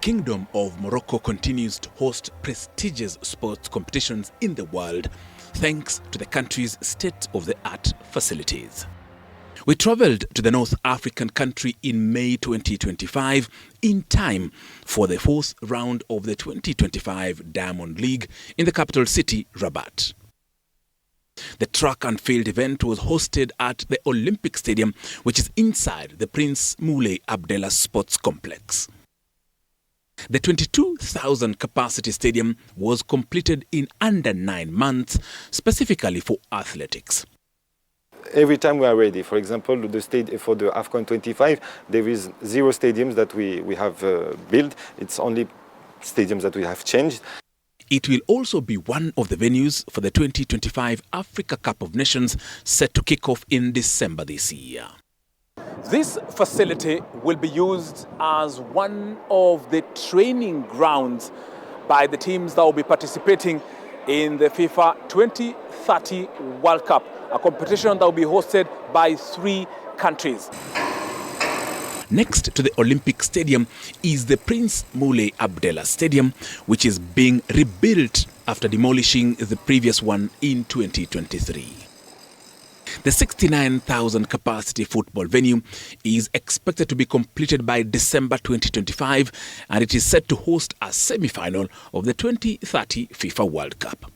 Kingdom of Morocco continues to host prestigious sports competitions in the world, thanks to the country's state-of-the-art facilities. We travelled to the North African country in May 2025 in time for the fourth round of the 2025 Diamond League in the capital city, Rabat. The track and field event was hosted at the Olympic Stadium, which is inside the Prince Moulay Abdallah Sports Complex. The 22,000 capacity stadium was completed in under 9 months, specifically for athletics. Every time we are ready, for example, for the AFCON 25, there is 0 stadiums that we have built. It's only stadiums that we have changed. It will also be one of the venues for the 2025 Africa Cup of Nations set to kick off in December this year. This facility will be used as one of the training grounds by the teams that will be participating in the FIFA 2030 World Cup, a competition that will be hosted by 3 countries. Next to the Olympic Stadium is the Prince Moulay Abdallah Stadium, which is being rebuilt after demolishing the previous one in 2023. The 69,000 capacity football venue is expected to be completed by December 2025, and it is set to host a semi-final of the 2030 FIFA World Cup.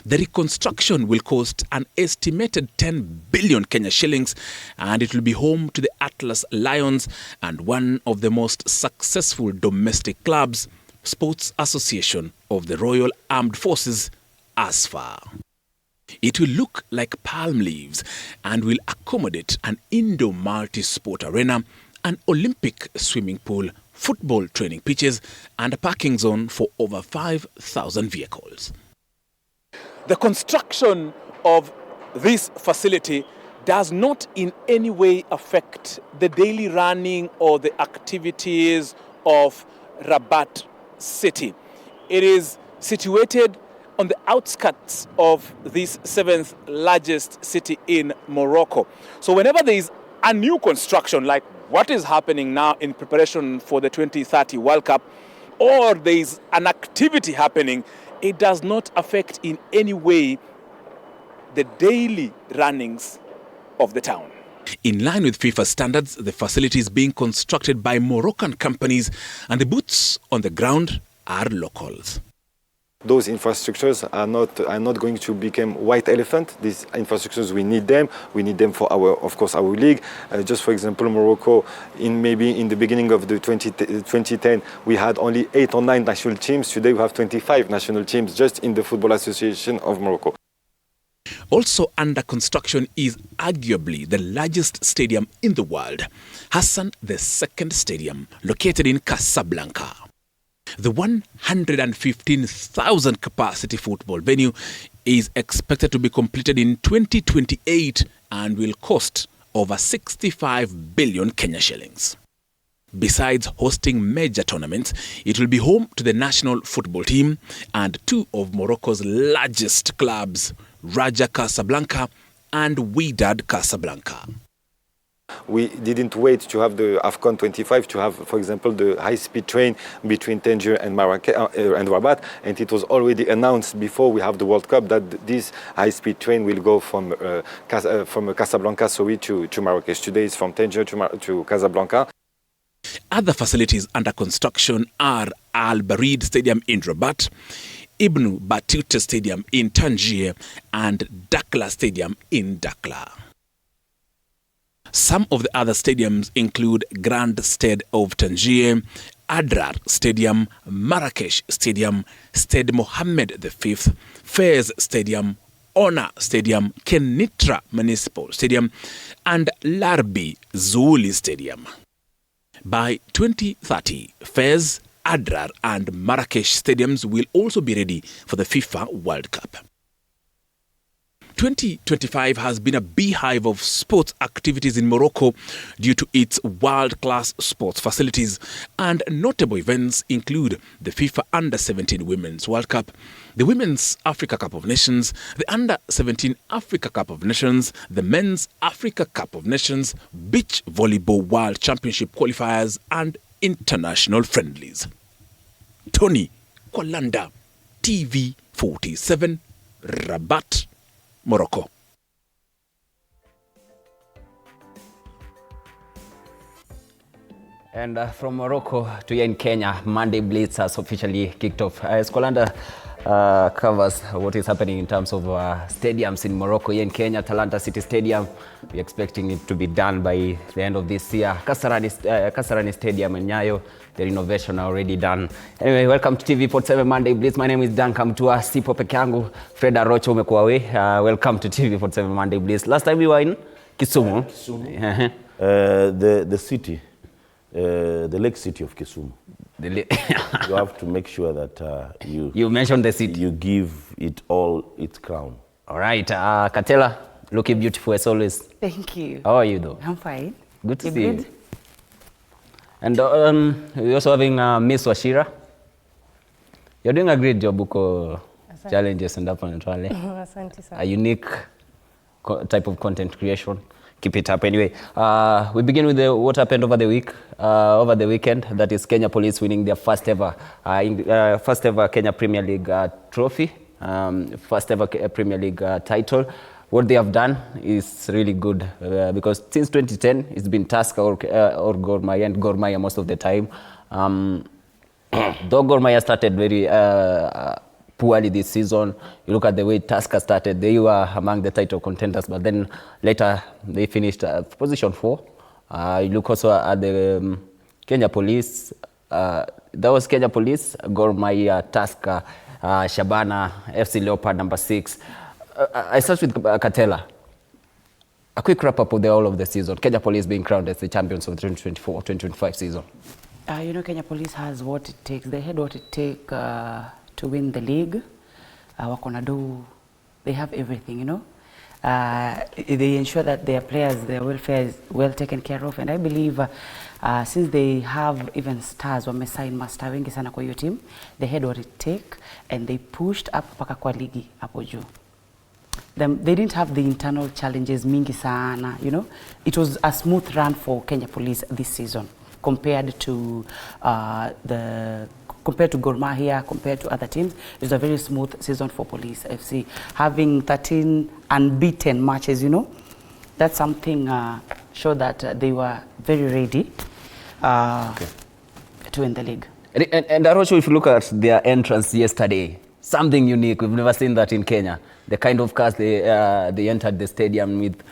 The reconstruction will cost an estimated 10 billion Kenya shillings, and it will be home to the Atlas Lions and one of the most successful domestic clubs, Sports Association of the Royal Armed Forces, ASFA. It will look like palm leaves and will accommodate an indoor multi-sport arena, an Olympic swimming pool, football training pitches, and a parking zone for over 5,000 vehicles. The construction of this facility does not in any way affect the daily running or the activities of Rabat City. It is situated on the outskirts of this 7th largest city in Morocco. So whenever there is a new construction, like what is happening now in preparation for the 2030 World Cup, or there is an activity happening, it does not affect in any way the daily runnings of the town. In line with FIFA standards, the facility is being constructed by Moroccan companies, and the boots on the ground are locals. Those infrastructures are not going to become white elephant. These infrastructures, we need them. We need them for our league. Just for example, Morocco, maybe in the beginning of the 2010, we had only 8 or 9 national teams. Today we have 25 national teams just in the Football Association of Morocco. Also under construction is arguably the largest stadium in the world, Hassan II Stadium, located in Casablanca. The 115,000 capacity football venue is expected to be completed in 2028 and will cost over 65 billion Kenya shillings. Besides hosting major tournaments, it will be home to the national football team and 2 of Morocco's largest clubs, Raja Casablanca and Wydad Casablanca. We didn't wait to have the AFCON 25 to have, for example, the high-speed train between Tangier and Rabat, and it was already announced before we have the World Cup that this high-speed train will go from Casablanca, to Marrakesh. Today it's from Tangier to Casablanca. Other facilities under construction are Al Barid Stadium in Rabat, Ibn Battuta Stadium in Tangier, and Dakhla Stadium in Dakhla. Some of the other stadiums include Grand Stade of Tangier, Adrar Stadium, Marrakesh Stadium, Stade Mohammed V, Fez Stadium, Ona Stadium, Kenitra Municipal Stadium, and Larbi Zouli Stadium. By 2030, Fez, Adrar, and Marrakesh stadiums will also be ready for the FIFA World Cup. 2025 has been a beehive of sports activities in Morocco due to its world-class sports facilities, and notable events include the FIFA Under-17 Women's World Cup, the Women's Africa Cup of Nations, the Under-17 Africa Cup of Nations, the Men's Africa Cup of Nations, Beach Volleyball World Championship qualifiers, and international friendlies. Tony Kwalanda, TV 47, Rabat, Morocco. And from Morocco to here in Kenya, Monday Blitz has officially kicked off. Kwalanda covers what is happening in terms of stadiums in Morocco. Here in Kenya, Talanta City Stadium, we're expecting it to be done by the end of this year. Kasarani Stadium in Nyayo, the renovation already done. Anyway, welcome to TV 47 Monday Blitz. My name is Dan Kamtua, Sipo Pekangu, Fred Arocho umekuwa welcome to TV 47 Monday Blitz. Last time we were in Kisumu. The city. The lake city of Kisumu. You have to make sure that you mentioned the city. You give it all its crown. All right, Katela, looking beautiful as always. Thank you. How are you though? I'm fine. Good to You're see good? you. And we're also having Miss Washira. You're doing a great job, Buko. Challenges and up and down. A unique type of content creation. Keep it up anyway. We begin with what happened over the weekend. That is Kenya Police winning their first ever Kenya Premier League trophy, first ever Premier League title. What they have done is really good because since 2010 it's been Tusker or Gor Mahia, and Gor Mahia most of the time. Though Gor Mahia started very poorly this season, you look at the way Tusker started, they were among the title contenders, but then later they finished position 4. You look also at the Kenya Police, that was Kenya Police, Gor Mahia, Tusker, Shabana, FC Leopard number 6. I start with Katela. A quick wrap up of the whole of the season. Kenya Police being crowned as the champions of the 2024-2025 season. You know, Kenya Police has what it takes. They had what it takes to win the league. They have everything, you know. They ensure that their players, their welfare is well taken care of, and I believe since they have even stars wamesign master wengi sana kwa hiyo team, they had what it take and they pushed up paka kwa ligi hapo juu. They didn't have the internal challenges mingi sana, you know. It was a smooth run for Kenya Police this season compared to Gor Mahia, compared to other teams. It was a very smooth season for Police FC. Having 13 unbeaten matches, you know, that's something showed that they were very ready to win the league. And Arosho, if you look at their entrance yesterday, something unique. We've never seen that in Kenya. The kind of cars they entered the stadium with.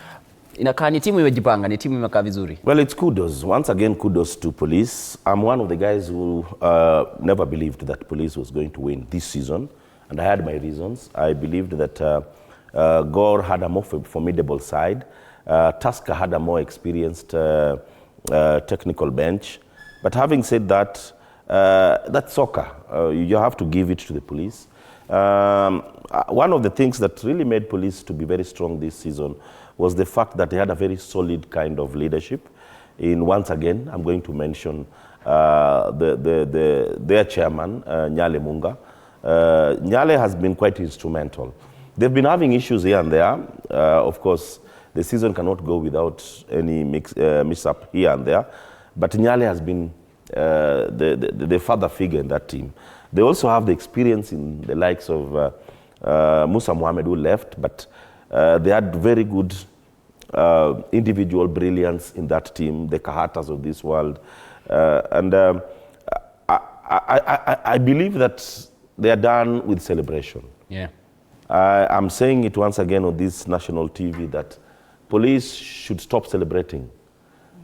Inakaa ni timu imejipanga, ni timu imekaa vizuri. Well, it's kudos. Once again, kudos to Police. I'm one of the guys who never believed that Police was going to win this season, and I had my reasons. I believed that Gor had a more formidable side. Tusker had a more experienced technical bench. But having said that, that's soccer. You have to give it to the Police. One of the things that really made Police to be very strong this season was the fact that they had a very solid kind of leadership. Once again, I'm going to mention their chairman, Nyale Munga. Nyale has been quite instrumental. They've been having issues here and there. Of course, the season cannot go without any mix-up here and there. But Nyale has been the father figure in that team. They also have the experience in the likes of Musa Mohamed, who left, but they had very good individual brilliance in that team, the Kahatas of this world. I believe that they are done with celebration. Yeah. I'm saying it once again on this national TV that Police should stop celebrating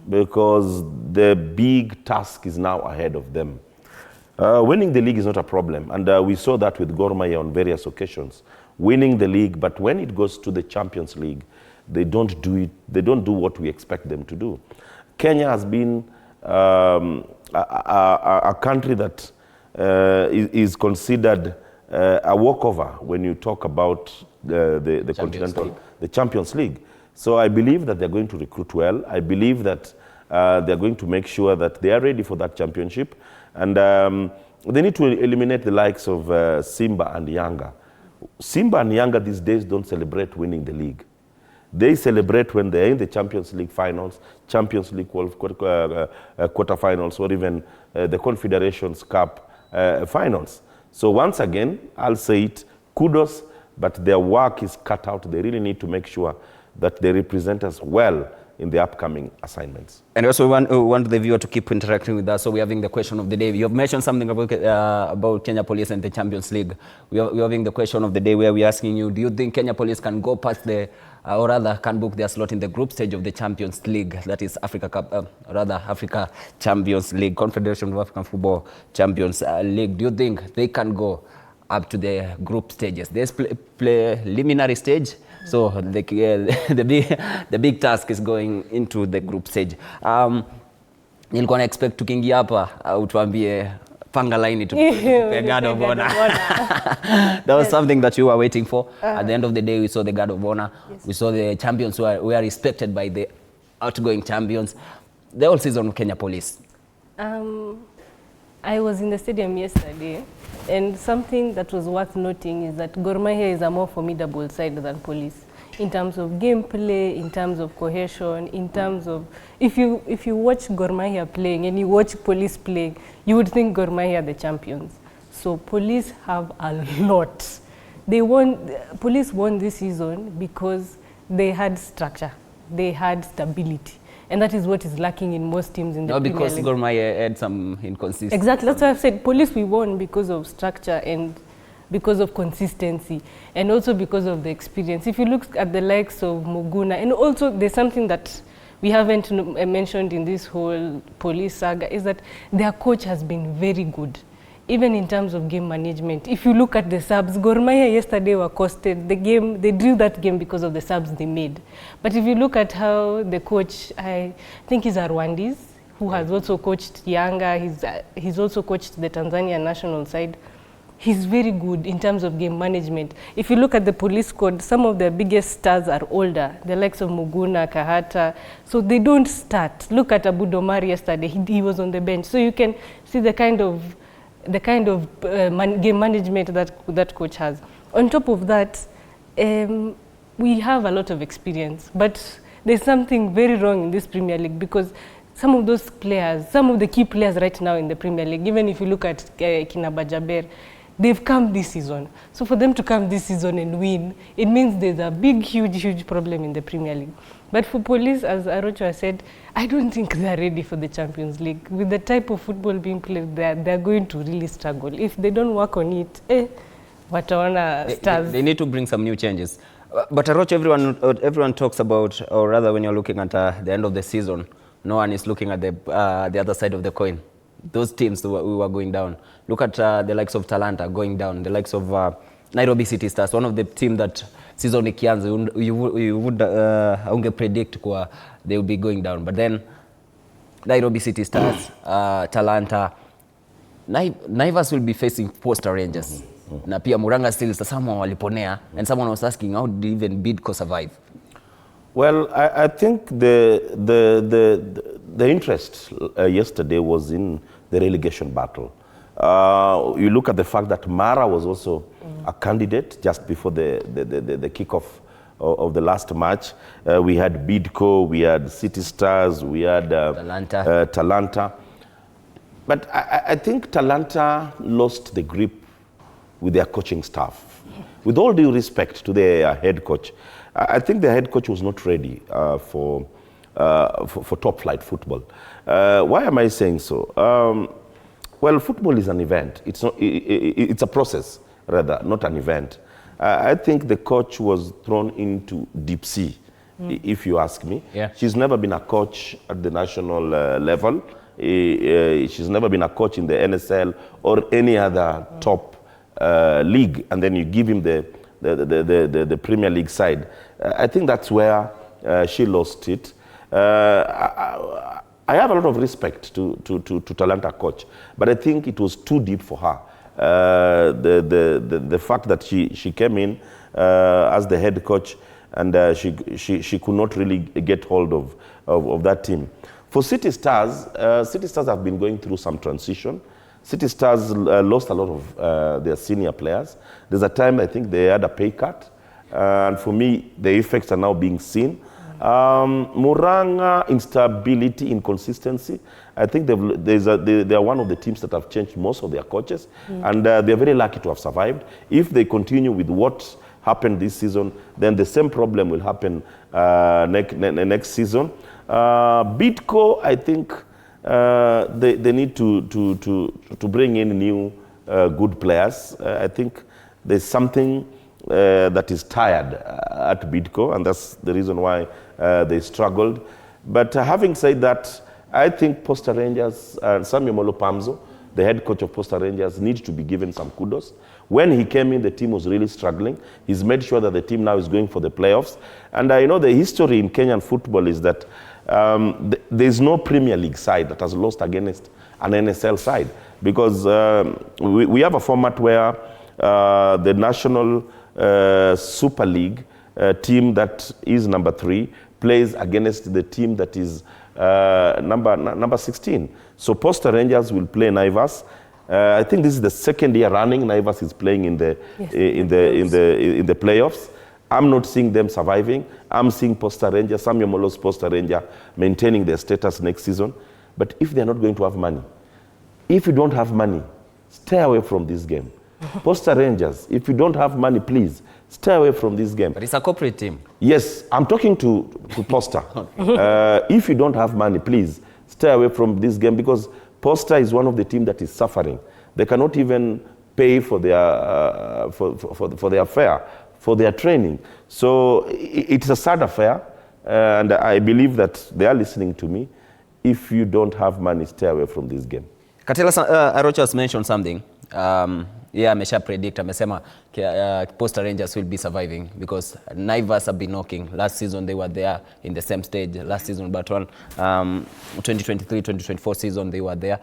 because the big task is now ahead of them. Winning the league is not a problem, and we saw that with Gor Mahia on various occasions. Winning the league, but when it goes to the Champions League, they don't do it. They don't do what we expect them to do. Kenya has been a country that is considered a walkover when you talk about the continental, the Champions League. So I believe that they're going to recruit well. I believe that they're going to make sure that they are ready for that championship. And they need to eliminate the likes of Simba and Yanga. Simba and Yanga these days don't celebrate winning the league. They celebrate when they're in the Champions League finals, Champions League quarterfinals, or even the Confederations Cup finals. So once again, I'll say it, kudos, but their work is cut out. They really need to make sure that they represent us well in the upcoming assignments. And also we want the viewer to keep interacting with us. So we're having the question of the day. You have mentioned something about Kenya Police and the Champions League. We're having the question of the day where we're asking you, do you think Kenya Police can go past the, or rather can book their slot in the group stage of the Champions League, that is Africa Cup, Africa Champions League, Confederation of African Football Champions League. Do you think they can go up to the group stages? There's preliminary stage, so the big task is going into the group stage. Nilikuwa na expect tukiingia hapa utuambie panga line to guard of honor. That was something that you were waiting for. At the end of the day, we saw the guard of honor. Yes. We saw the champions who were respected by the outgoing champions. The whole season of Kenya Police. I was in the stadium yesterday, and something that was worth noting is that Gor Mahia is a more formidable side than Police in terms of gameplay, in terms of cohesion, in terms of if you watch Gor Mahia playing and you watch Police playing, you would think Gor Mahia are the champions. So Police have a lot. Police won this season because they had structure, they had stability. And that is what is lacking in most teams in the Premier League. Because Gor Mahia had some inconsistency. Exactly, that's why I've said Police we won because of structure and because of consistency and also because of the experience. If you look at the likes of Muguna, and also there's something that we haven't mentioned in this whole Police saga is that their coach has been very good, even in terms of game management. If you look at the subs, Gor Mahia yesterday were costed. The game, they drew that game because of the subs they made. But if you look at how the coach, I think he's a Rwandese, who has also coached Yanga, he's also coached the Tanzania national side. He's very good in terms of game management. If you look at the Police squad, some of the biggest stars are older, the likes of Muguna, Kahata, so they don't start. Look at Abu Domar yesterday, he was on the bench. So you can see the kind of game management that coach has. On top of that, we have a lot of experience, but there's something very wrong in this Premier League because some of those players, some of the key players right now in the Premier League, even if you look at Kinabajaber, they've come this season. So for them to come this season and win, it means there's a big, huge problem in the Premier League. But for Police, as Arocho has said, I don't think they're ready for the Champions League. With the type of football being played there, they're going to really struggle. If they don't work on it, wataona stars. They need to bring some new changes. But Arocho, everyone talks about, or rather when you're looking at the end of the season, no one is looking at the other side of the coin. Those teams who were going down. Look at the likes of Talanta going down, the likes of Nairobi City Stars, one of the teams that season ikianza you would unge predict kwa they will be going down. But then Nairobi City Stars, Talanta, Naivas will be facing Posta Rangers. Na pia Muranga Steelers, someone waliponea, and someone was asking how did even Bidco survive? Well, I think the interest yesterday was in the relegation battle. You look at the fact that Mara was also a candidate just before the kickoff of the last match. We had Bidco, we had City Stars, we had Talanta. But I think Talanta lost the grip with their coaching staff. With all due respect to their head coach, I think the head coach was not ready for top flight football. Why am I saying so? Well, football is an event. It's a process, rather, not an event. I think the coach was thrown into deep sea, if you ask me. Yeah. She's never been a coach at the national level. She's never been a coach in the NSL or any other top league, and then you give him the Premier League side. I think that's where she lost it. I have a lot of respect to Talanta coach, but I think it was too deep for her. The fact that she came in as the head coach and she could not really get hold of that team. For City Stars have been going through some transition. City Stars lost a lot of their senior players. There's a time I think they had a pay cut. And for me, the effects are now being seen. Muranga, instability, inconsistency. I think they are one of the teams that have changed most of their coaches, and they're very lucky to have survived. If they continue with what happened this season, then the same problem will happen next season. Bidco, I think they need to bring in new good players. I think there's something that is tired at Bidco, and that's the reason why they struggled. But having said that, I think Posta Rangers and Samuel Molo Pamzo, the head coach of Posta Rangers, needs to be given some kudos. When he came in, the team was really struggling. He's made sure that the team now is going for the playoffs. And I know the history in Kenyan football is that there's no Premier League side that has lost against an NSL side, because we have a format where the National Super League team that is number 3 plays against the team that is number 16. So Posta Rangers will play Naivas. I think this is the second year running Naivas is playing in the playoffs. I'm not seeing them surviving. I'm seeing Posta Rangers, Samuel Molo's Posta Ranger, maintaining their status next season. But if they're not going to have money, if you don't have money, stay away from this game. Posta Rangers, if you don't have money, please stay away from this game. But it's a corporate team. Yes, I'm talking to Posta. If you don't have money, please stay away from this game, because Posta is one of the teams that is suffering. They cannot even pay for their for their fare, for their training. So it's a sad affair, and I believe that they are listening to me. If you don't have money, stay away from this game. Katela Arocha has mentioned something. Yeah, amesha predict, amesema Posta Rangers will be surviving because Naivas have been knocking. Last season they were there in the same stage. Last season, but on 2023-2024 season they were there.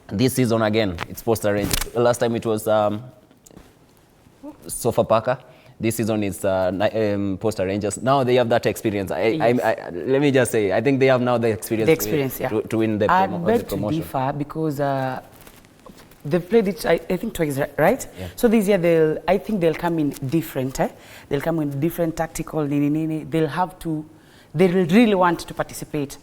This season again, it's Posta Rangers. Last time it was Sofapaka. This season is Posta Rangers. Now they have that experience. Let me just say, I think they have now the experience, to win the promotion. I beg to differ because they've played it, I think, twice, right? Yeah. So this year, I think they'll come in different. They'll come in different tactical. They will really want to participate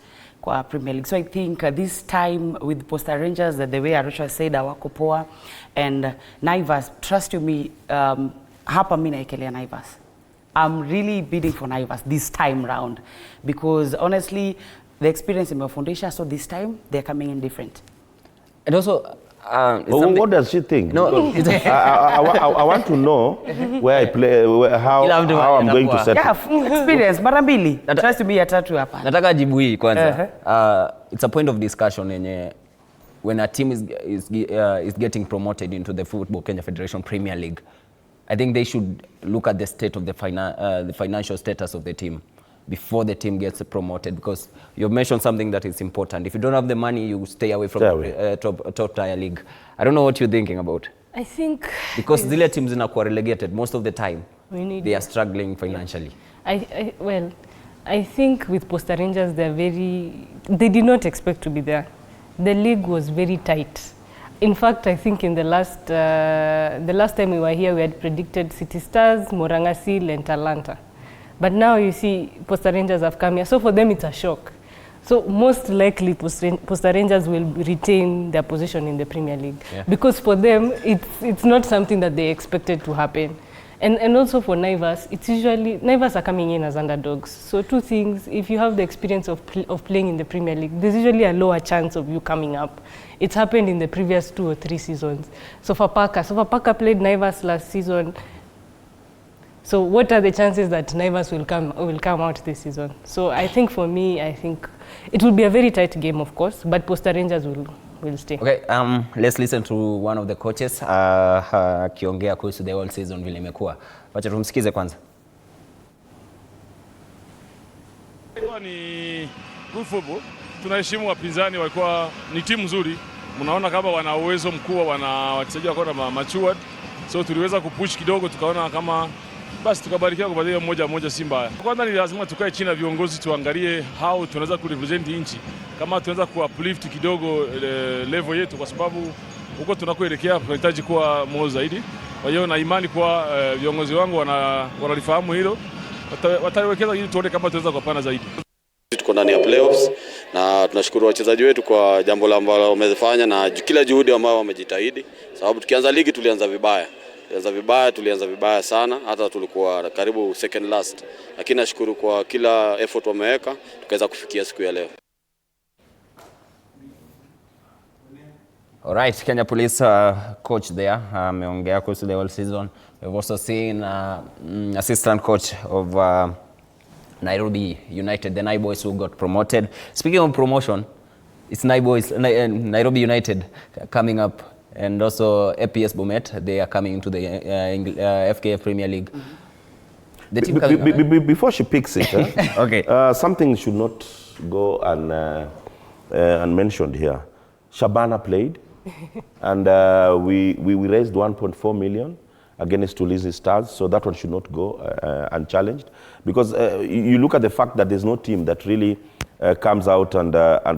in Premier League. So I think this time with Posta Rangers, the way Arusha said, awako poa, and Naivas, trust you me, hapa mina ekelea Naivas. I'm really bidding for Naivas this time round because honestly, the experience in my foundation, so this time they're coming in different. And also, what does she think? No, I want to know where I play, how I'm going to set it. Yeah, experience, mara mbili. Trust me, ya tatu hapa. Nataka jibu hii kwanza. It's a point of discussion when a team is getting promoted into the Football Kenya Federation Premier League. I think they should look at the state of the financial status of the team before the team gets promoted, because you've mentioned something that is important. If you don't have the money, you stay away from top tier league. I don't know what you're thinking about. I think because zile teams zinakuwa relegated most of the time, they are struggling financially. I think with Posta Rangers, they did not expect to be there. The league was very tight. In fact, I think in the last time we were here, we had predicted City Stars, Moranga Seal, and Talanta. But now you see Posta Rangers have come here. So for them, it's a shock. So most likely Posta Rangers will retain their position in the Premier League. Yeah. Because for them, it's not something that they expected to happen. And also for Naivas, it's usually, Naivas are coming in as underdogs. So two things, if you have the experience of playing in the Premier League, there's usually a lower chance of you coming up. It's happened in the previous 2 or 3 seasons. Sofapaka played Naivas last season. So what are the chances that Naivas will come out this season? So I think for me, I think it will be a very tight game, of course, but Posta Rangers will stay. Okay, let's listen to one of the coaches akiongea kuhusu the whole season vile imekuwa. Wacha tumsikize kwanza. Ni good football. Tunaheshimu wapinzani, walikuwa ni timu nzuri. Mnaona kama wana uwezo mkubwa, wana wachezaji wako matured. So tuliweza kupush kidogo, tukaona kama basi tukabarikiwa kupatia moja si mbaya. Kwanza ni lazima tukae chini na viongozi tuangalie how tunaweza kurepresent nchi. Kama tunaweza ku-uplift kidogo level yetu, kwa sababu huko tunakoelekea tunahitaji kuwa more zaidi. Kwa hiyo na imani kwa viongozi wangu wanalifahamu hilo, wataliwekeza ili tuone kama tunaweza kupana zaidi. Tuko ndani ya playoffs na tunashukuru wachezaji wetu kwa jambo ambalo wamefanya na kila juhudi ambao wamejitahidi, sababu tukianza ligi tulianza vibaya sana, hata tulikuwa karibu second last, lakini nashukuru kwa kila effort wameweka tukaweza kufikia siku ya leo. All right, Kenya Police coach there ameongea kuhusu the whole season. We've also seen assistant coach of Nairobi United, the Nai Boys who got promoted. Speaking of promotion, it's Nairobi United coming up, and also APS Bomet, they are coming into the FKF Premier League. The team before she picks it, okay. Something should not go unmentioned here. Shabana played, and we raised 1.4 million against Ulinzi Stars, so that one should not go unchallenged. Because you look at the fact that there's no team that really comes out and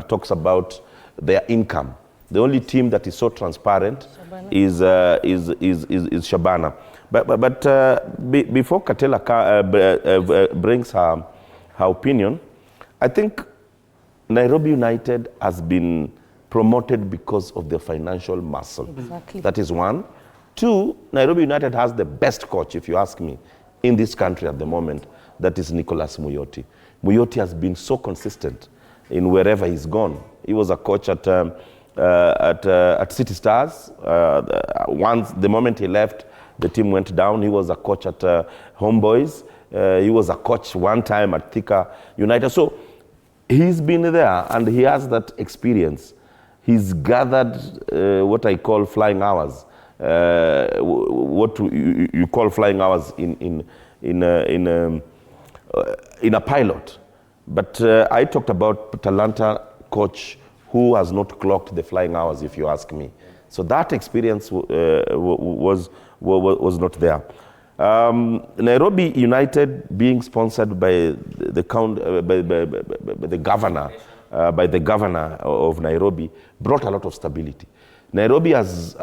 talks about their income. The only team that is so transparent is Shabana. But before Katela brings her opinion, I think Nairobi United has been promoted because of their financial muscle. Exactly. That is one. Two, Nairobi United has the best coach, if you ask me, in this country at the moment. That is Nicholas Muyoti. Muyoti has been so consistent in wherever he's gone. He was a coach at City Stars. Once, the moment he left, the team went down. He was a coach at Homeboys. He was a coach one time at Thika United. So he's been there and he has that experience. He's gathered what I call flying hours. What you call flying hours in a pilot. But I talked about Talanta coach who has not clocked the flying hours, if you ask me. So that experience was not there. Nairobi United being sponsored by the governor of Nairobi brought a lot of stability. Nairobi, as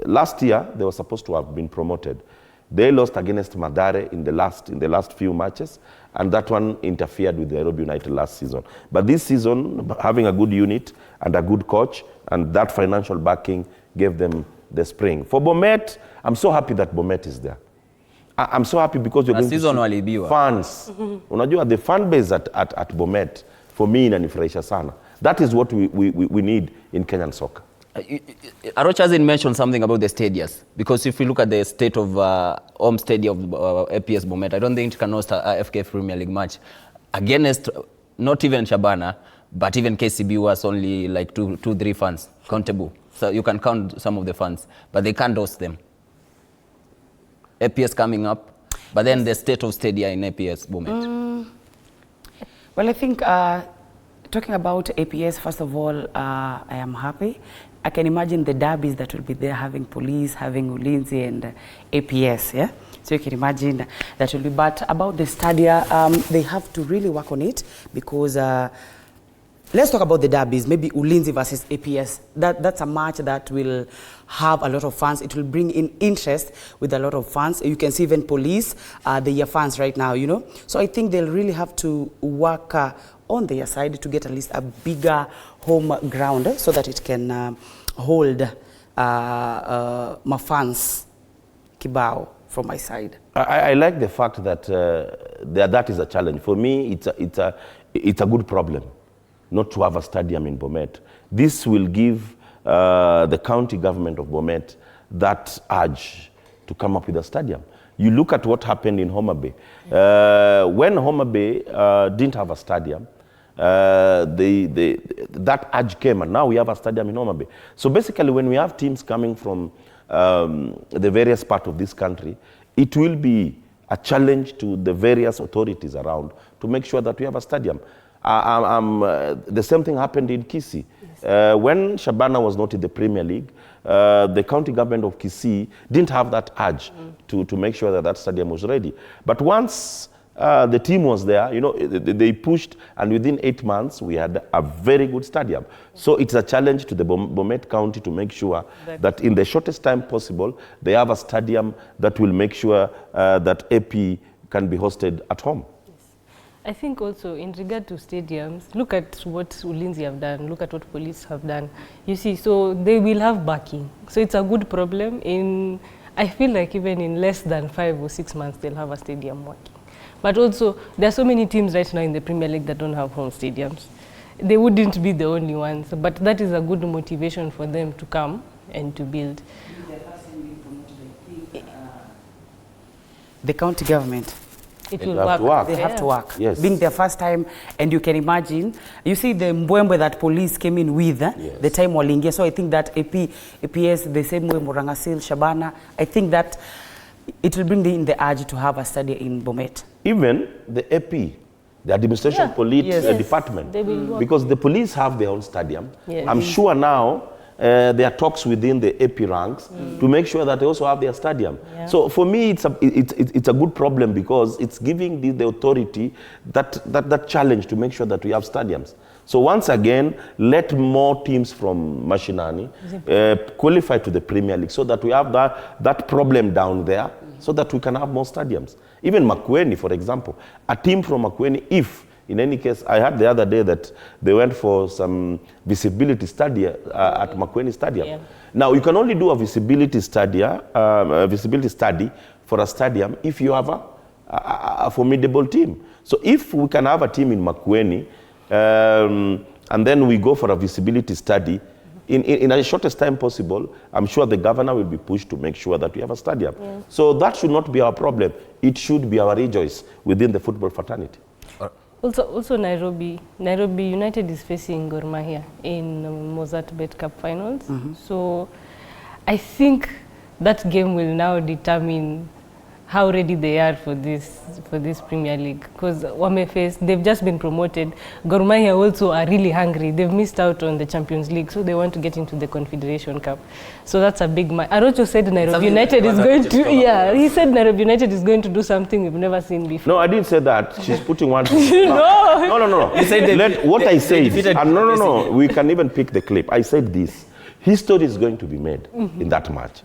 last year, they were supposed to have been promoted. They lost against Madare in the last few matches, and that one interfered with Nairobi United last season. But this season, having a good unit and a good coach, and that financial backing gave them the spring. For Bomet, I'm so happy that Bomet is there. I'm so happy because you're going to see fans. Unajua, the fan base at Bomet, for me, inanifurahisha sana. That is what we need in Kenyan soccer. Arocha hasn't mentioned something about the stadiums, because if you look at the state of home stadium of APS Bomet, I don't think it can host a FKF Premier League match against not even Shabana, but even KCB was only like 2-3 fans countable. So you can count some of the fans, but they can't host them. APS coming up, but then the state of stadia in APS Bomet. Well, I think talking about APS, first of all, I am happy. I can imagine the derbies that will be there, having Police, having Ulinzi and APS, yeah? So you can imagine that will be, but about the stadia, they have to really work on it, because let's talk about the derbies, maybe Ulinzi versus APS. That's a match that will have a lot of fans. It will bring in interest with a lot of fans. You can see even Police, they are fans right now, you know? So I think they'll really have to work on their side to get at least a bigger home ground so that it can hold my fans kibao from my side. I like the fact that that is a challenge. For me, it's a good problem not to have a stadium in Bomet. This will give the county government of Bomet that urge to come up with a stadium. You look at what happened in Homa Bay. When Homa Bay didn't have a stadium, that urge came, and now we have a stadium in Homa Bay. So basically, when we have teams coming from the various parts of this country, it will be a challenge to the various authorities around to make sure that we have a stadium. The same thing happened in Kisii. When Shabana was not in the Premier League, the county government of Kisii didn't have that urge to make sure that that stadium was ready. But once The team was there, you know, they pushed, and within 8 months, we had a very good stadium. So it's a challenge to the Bomet County to make sure that in the shortest time possible, they have a stadium that will make sure that AP can be hosted at home. I think also in regard to stadiums, look at what Ulinzi have done, look at what police have done. You see, so they will have backing. So it's a good problem. I feel like even in less than 5 or 6 months, they'll have a stadium working. But also, there are so many teams right now in the Premier League that don't have home stadiums. They wouldn't be the only ones, but that is a good motivation for them to come and to build. The county government. It will work. They have to work. Yes. Being their first time, and you can imagine, you see the mbwembwe that police came in with, Yes. the time walingia. So I think that APS, the same way Morangasil, Shabana, I think that it will bring in the urge to have a study in Bomet. Even the AP, the administration police department, because the police have their own stadium. Yes. I'm sure now there are talks within the AP ranks to make sure that they also have their stadium. Yeah. So for me, it's a good problem because it's giving the authority that challenge to make sure that we have stadiums. So once again, let more teams from Mashinani qualify to the Premier League so that we have that problem down there so that we can have more stadiums. Even Makueni, for example, a team from Makueni, if in any case, I heard the other day that they went for some visibility study at Makueni Stadium. Yeah. Now, you can only do a visibility study for a stadium if you have a formidable team. So if we can have a team in Makueni, and then we go for a visibility study, in the shortest time possible, I'm sure the governor will be pushed to make sure that we have a stadium. Yeah. So that should not be our problem. It should be our rejoice within the football fraternity. Also Nairobi United is facing Gor Mahia in Mozart Bet Cup finals. So I think that game will now determine how ready they are for this Premier League, because they've just been promoted. Gor Mahia also are really hungry. They've missed out on the Champions League, so they want to get into the Confederation Cup. So that's a big match. Arocho said Nairobi United is going to, he said Nairobi United is going to do something we've never seen before. No, I didn't say that. She's putting one. No. You said what I said. No. We can even pick the clip. I said this. History is going to be made in that match.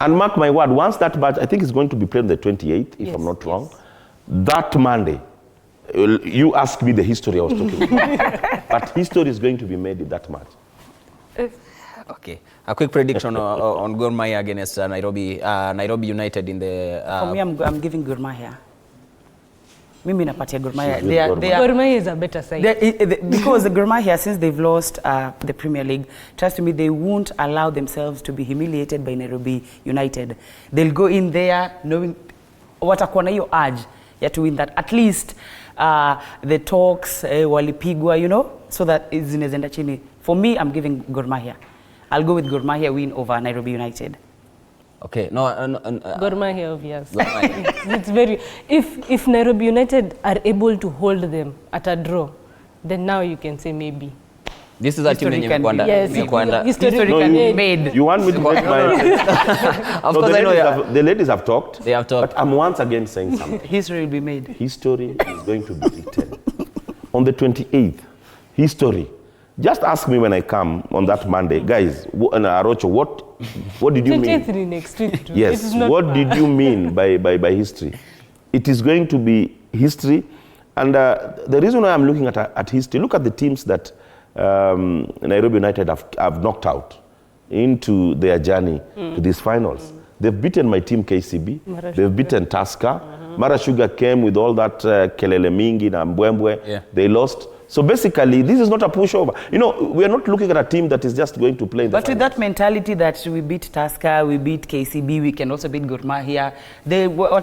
And mark my word, once that match, I think it's going to be played on the 28th, if I'm not wrong. That Monday, you ask me the history I was talking about. But history is going to be made in that match. Okay. A quick prediction on Gor Mahia against Nairobi United in the... For me, I'm giving Gor Mahia. Mimi napatia Gor Mahia. Gor Mahia is a better side. Because the Gor Mahia, since they've lost the Premier League, trust me, they won't allow themselves to be humiliated by Nairobi United. They'll go in there knowing watakuwa na hiyo urge ya to win that. At least the talks walipigwa, you know, so that zinezenda chini. For me, I'm giving Gor Mahia. I'll go with Gor Mahia win over Nairobi United. Okay, Gor Mahia, obvious. It's very. If Nairobi United are able to hold them at a draw, then now you can say maybe. This is a team history can be made. You want me to make my... Of course, I know. The ladies have talked. They have talked. But I'm once again saying something. History will be made. History is going to be written. On the 28th, history. Just ask me when I come on that Monday, guys, Arocho, what did you mean? Next week. Yes, what did you mean by history? It is going to be history. And the reason why I'm looking at history, look at the teams that Nairobi United have knocked out into their journey to these finals. They've beaten my team KCB. They've beaten Tusker. Mara Sugar came with all that kelele mingi na mbwembwe. Yeah. They lost. So basically, this is not a pushover. You know, we are not looking at a team that is just going to play in the But with that mentality that we beat Tusker, we beat KCB, we can also beat Gor Mahia. Gor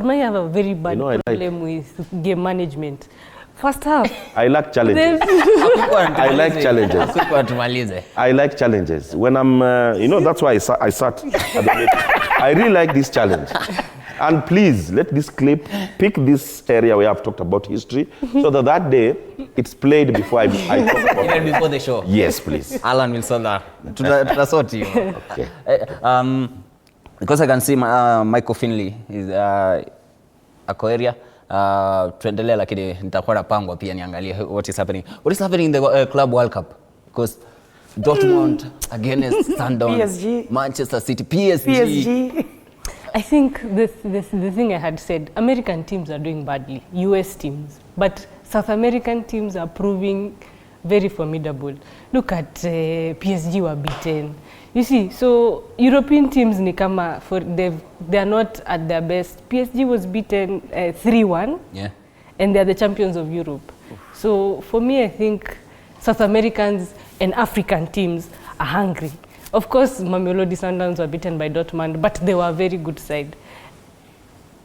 Mahia have a very bad problem with game management. First half. I like challenges. I like challenges. I like challenges. When I'm, that's why I sat at the I really like this challenge. And please, let this clip pick this area where I've talked about history, so that day it's played before I talk about even before the show. Yes, please. Alan will solve that. To sort you. Okay. Because I can see Michael Finley is ako area. Tuendelee, lakini nitakuwa napangwa pia niangalie what is happening. What is happening in the Club World Cup? Because Dortmund against Sundowns, PSG. Manchester City, PSG. I think the thing I had said, American teams are doing badly, US teams, but South American teams are proving very formidable. Look at PSG were beaten. You see, so European teams ni kama they are not at their best. PSG was beaten 3-1, and they are the champions of Europe. So for me, I think South Americans and African teams are hungry. Of course, Mamelodi Sundowns were beaten by Dortmund, but they were a very good side.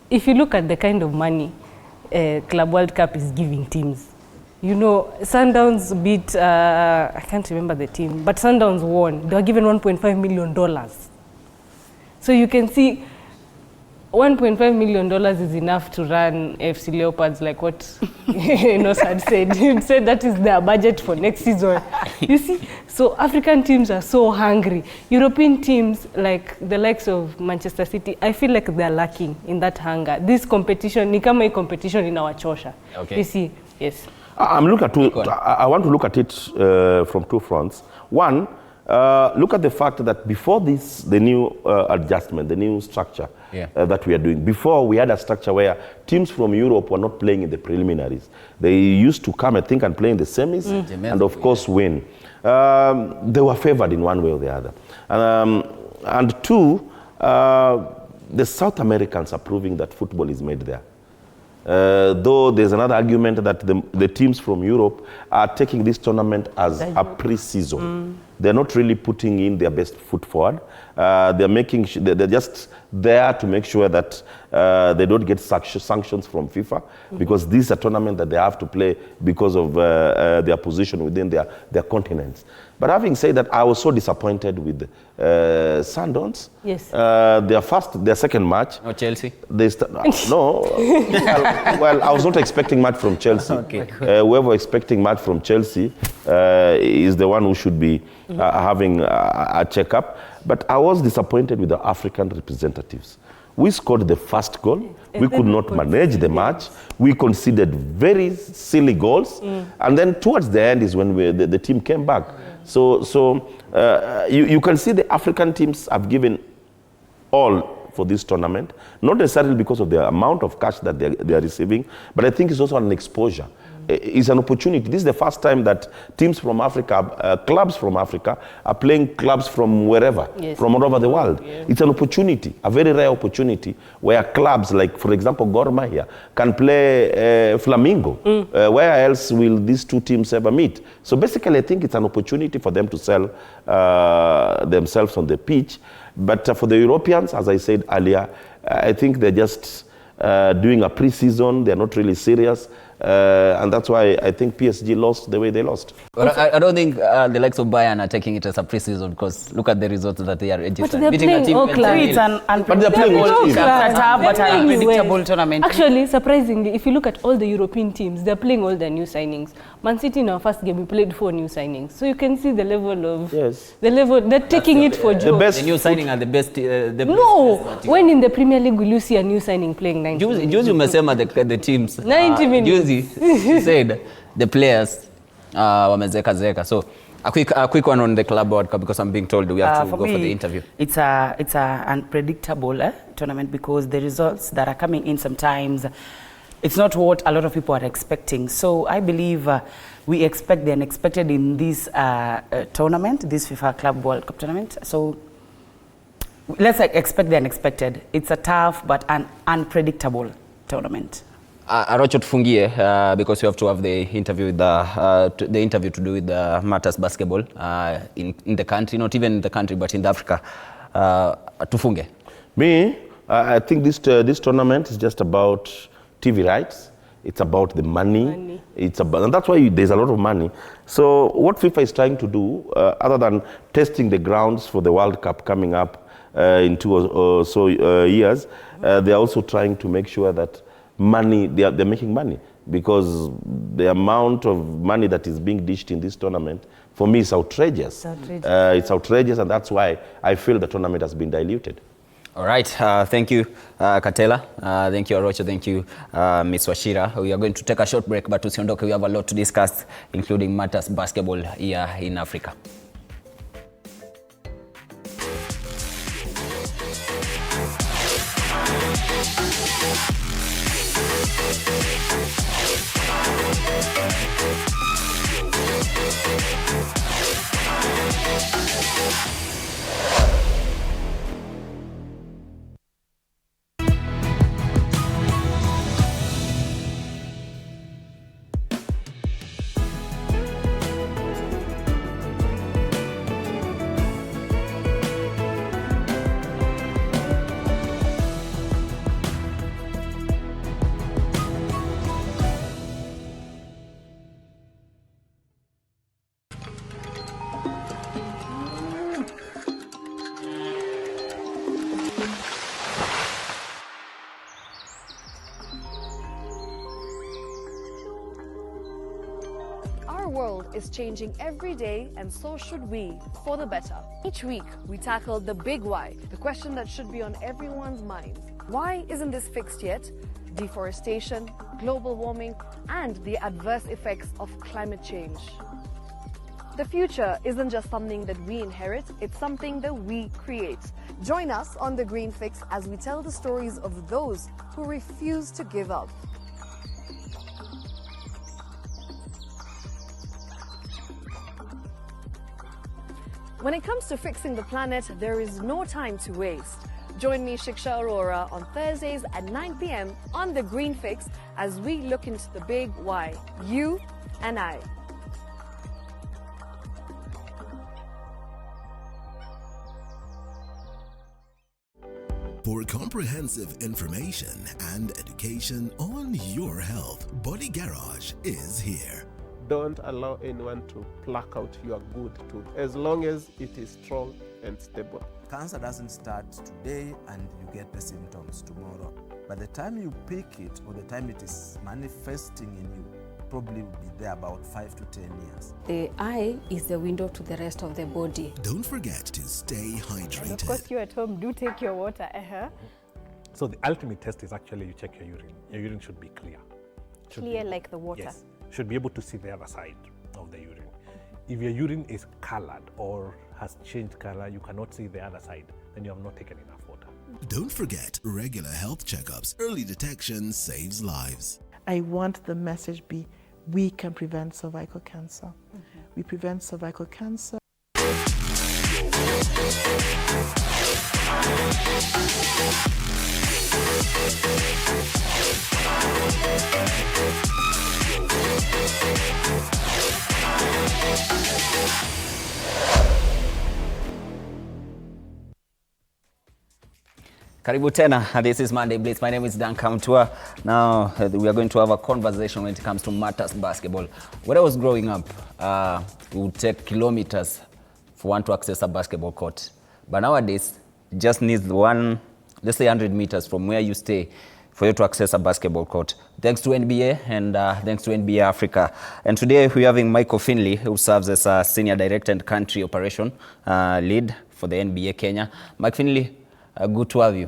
If you look at the kind of money Club World Cup is giving teams, you know, Sundowns beat, I can't remember the team, but Sundowns won. They were given $1.5 million. So you can see $1.5 million is enough to run FC Leopards, like what Nos had said. He said that is their budget for next season. You see, so African teams are so hungry. European teams, like the likes of Manchester City, I feel like they're lacking in that hunger. This competition, ni kama competition in our chosha. Okay. You see, yes. I want to look at it from two fronts. One, look at the fact that before this, the new adjustment, the new structure that we are doing. Before, we had a structure where teams from Europe were not playing in the preliminaries. They used to come, I think, and play in the semis, and of course win. They were favored in one way or the other. And two, the South Americans are proving that football is made there. Though there's another argument that the teams from Europe are taking this tournament as a pre-season. They're not really putting in their best foot forward. They're just there to make sure that they don't get sanctions from FIFA, because this is a tournament that they have to play because of their position within their continents. But having said that, I was so disappointed with Sundowns. Yes. Their second match. Oh, Chelsea? No. Well, I was not expecting much from Chelsea. Okay. Whoever expecting much from Chelsea is the one who should be having a checkup. But I was disappointed with the African representatives. We scored the first goal. We could not manage the match. We conceded very silly goals. And then towards the end is when the team came back. So you can see the African teams have given all for this tournament, not necessarily because of the amount of cash that they are receiving, but I think it's also an exposure. It's an opportunity. This is the first time that teams from Africa, clubs from Africa, are playing clubs from wherever, from all over the world. It's an opportunity, a very rare opportunity, where clubs like, for example, Gor Mahia can play Flamingo. Where else will these two teams ever meet? So basically, I think it's an opportunity for them to sell themselves on the pitch. But for the Europeans, as I said earlier, I think they're just doing a pre-season. They're not really serious. And that's why I think PSG lost the way they lost. Well, I don't think the likes of Bayern are taking it as a pre-season, because look at the results that they are registering. But they're playing all clubs. It's an unpredictable tournament. Actually, surprisingly, if you look at all the European teams, they're playing all their new signings. Man City in our first game, we played 4 new signings. So you can see the level of... Yes. The level, they're taking it for joke. The new signing are the best... When in the Premier League will you see a new signing playing 90 minutes? Juzi umesema the teams. 90 minutes. Juzi said the players wamezeka. So a quick one on the Club World Cup, because I'm being told we have to go for the interview. It's a unpredictable tournament, because the results that are coming in sometimes, it's not what a lot of people are expecting. So I believe we expect the unexpected in this tournament, this FIFA Club World Cup tournament. So let's expect the unexpected. It's a tough but an unpredictable tournament. Arocho tufungie, because we have to have the interview with the interview to do with the matters basketball in the country, not even in the country, but in Africa. Tufunge. Me, I think this tournament is just about TV rights. It's about the money. It's about, and that's why there's a lot of money. So what FIFA is trying to do, other than testing the grounds for the World Cup coming up in 2 or so years, they're also trying to make sure that money, they're making money, because the amount of money that is being dished in this tournament, for me, is outrageous. It's outrageous, and that's why I feel the tournament has been diluted. All right, thank you, Katela. Thank you, Arocho. Thank you, Ms. Wachira. We are going to take a short break, but usiondoke, we have a lot to discuss, including matters basketball here in Africa. Our world is changing every day, and so should we, for the better. Each week, we tackle the big why, the question that should be on everyone's minds. Why isn't this fixed yet? Deforestation, global warming, and the adverse effects of climate change. The future isn't just something that we inherit, it's something that we create. Join us on The Green Fix as we tell the stories of those who refuse to give up. When it comes to fixing the planet, there is no time to waste. Join me, Shiksha Arora, on Thursdays at 9 p.m. on The Green Fix as we look into the big why, you and I. For comprehensive information and education on your health, Body Garage is here. Don't allow anyone to pluck out your good tooth as long as it is strong and stable. Cancer doesn't start today and you get the symptoms tomorrow. By the time you pick it or the time it is manifesting in you, probably will be there about 5 to 10 years. The eye is the window to the rest of the body. Don't forget to stay hydrated. And of course, you at home do take your water. So the ultimate test is actually you check your urine. Your urine should be clear. Clear like the water? Yes. Should be able to see the other side of the urine. If your urine is colored or has changed color, you cannot see the other side, then you have not taken enough water. Don't forget regular health checkups. Early detection saves lives. I want the message be, we can prevent cervical cancer. We prevent cervical cancer. Karibu tena. This is Monday Blitz. My name is Dan Kamtua. Now we are going to have a conversation when it comes to matters basketball. When I was growing up, it would take kilometers for one to access a basketball court. But nowadays, it just needs one, let's say 100 meters from where you stay for you to access a basketball court. Thanks to NBA and thanks to NBA Africa. And today we're having Michael Finley, who serves as a Senior Director and Country Operation Lead for the NBA Kenya. Mike Finley, good to have you.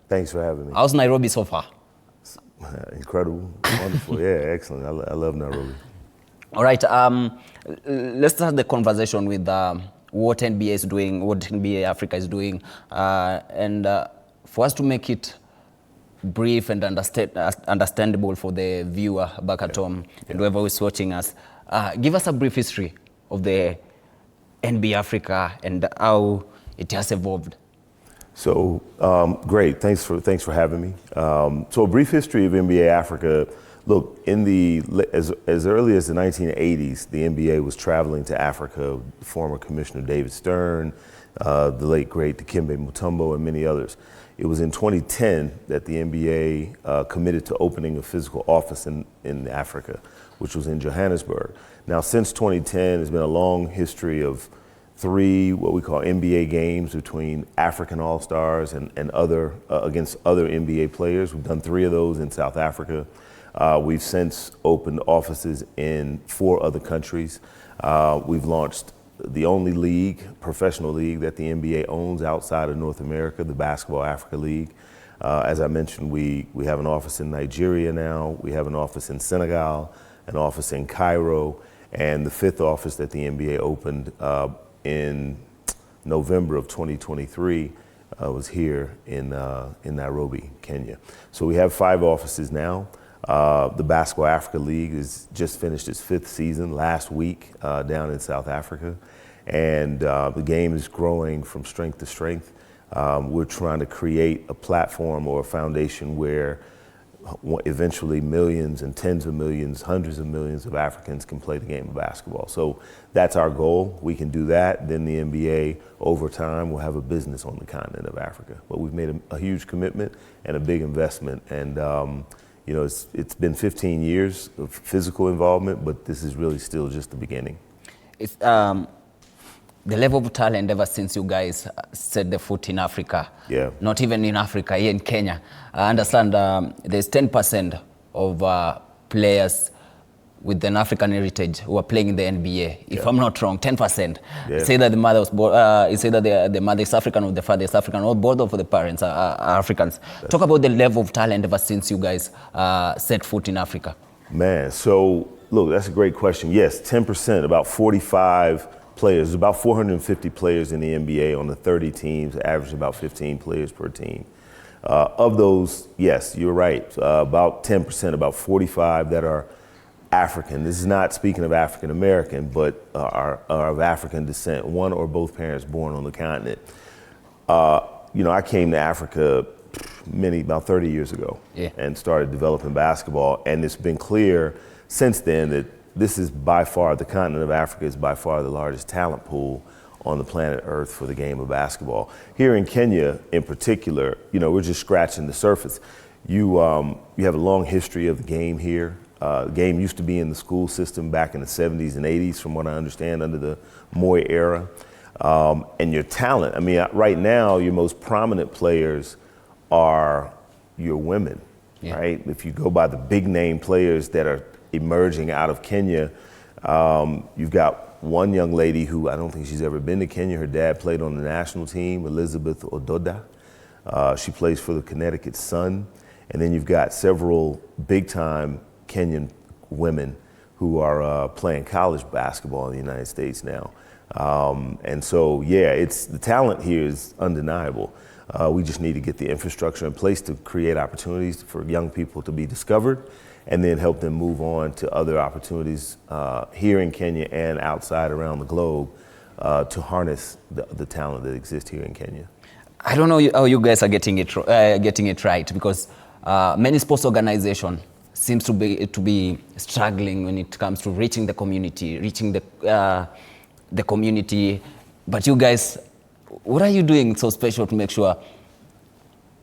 Thanks for having me. How's Nairobi so far? Incredible, wonderful, yeah, excellent. I love Nairobi. All right, let's start the conversation with what NBA is doing, what NBA Africa is doing, and for us to make it brief and understandable for the viewer back at home and whoever is watching us, give us a brief history of the NBA Africa and how it has evolved. So great, thanks for having me. So a brief history of NBA Africa. Look, as early as the 1980s, the NBA was traveling to Africa. Former Commissioner David Stern, the late great Dikembe Mutombo, and many others. It was in 2010 that the NBA committed to opening a physical office in Africa, which was in Johannesburg. Now, since 2010, there's been a long history of 3 what we call NBA games between African All-Stars and other against other NBA players. We've done 3 of those in South Africa. We've since opened offices in 4 other countries. We've launched the only league, professional league, that the NBA owns outside of North America, the Basketball Africa League. As I mentioned, we have an office in Nigeria now, we have an office in Senegal, an office in Cairo, and the 5th office that the NBA opened in November of 2023 was here in Nairobi, Kenya. So we have 5 offices now. The Basketball Africa League has just finished its 5th season last week down in South Africa. And the game is growing from strength to strength. We're trying to create a platform or a foundation where eventually millions and tens of millions, hundreds of millions of Africans can play the game of basketball. So that's our goal. We can do that. Then the NBA, over time, will have a business on the continent of Africa. But we've made a huge commitment and a big investment. And you know, it's been 15 years of physical involvement, but this is really still just the beginning. It's, the level of talent ever since you guys set the foot in Africa, not even in Africa, here in Kenya. I understand there's 10% of players with an African heritage who are playing in the NBA. If I'm not wrong, 10%. Say that the mother was born, say that the mother is African or the father is African, or both of the parents are Africans. Talk about the level of talent ever since you guys set foot in Africa. Man, so look, that's a great question. Yes, 10%, about 45 players. There's about 450 players in the NBA on the 30 teams, average about 15 players per team. Of those, yes, you're right, about 10%, about 45 that are African. This is not speaking of African American, but are of African descent, one or both parents born on the continent. You know, I came to Africa about 30 years ago and started developing basketball, and it's been clear since then that this is by far, the continent of Africa is by far the largest talent pool on the planet Earth for the game of basketball. Here in Kenya, in particular, you know, we're just scratching the surface. You have a long history of the game here. The game used to be in the school system back in the 70s and 80s, from what I understand, under the Moi era. And your talent, I mean, right now, your most prominent players are your women, right? If you go by the big name players that are emerging out of Kenya, you've got one young lady who I don't think she's ever been to Kenya. Her dad played on the national team, Elizabeth Ododa. She plays for the Connecticut Sun. And then you've got several big-time Kenyan women who are playing college basketball in the United States now. And so, yeah, the talent here is undeniable. We just need to get the infrastructure in place to create opportunities for young people to be discovered, and then help them move on to other opportunities here in Kenya and outside around the globe to harness the talent that exists here in Kenya. I don't know how you guys are getting it right, because many sports organizations seems to be struggling when it comes to reaching the community. But you guys, what are you doing so special to make sure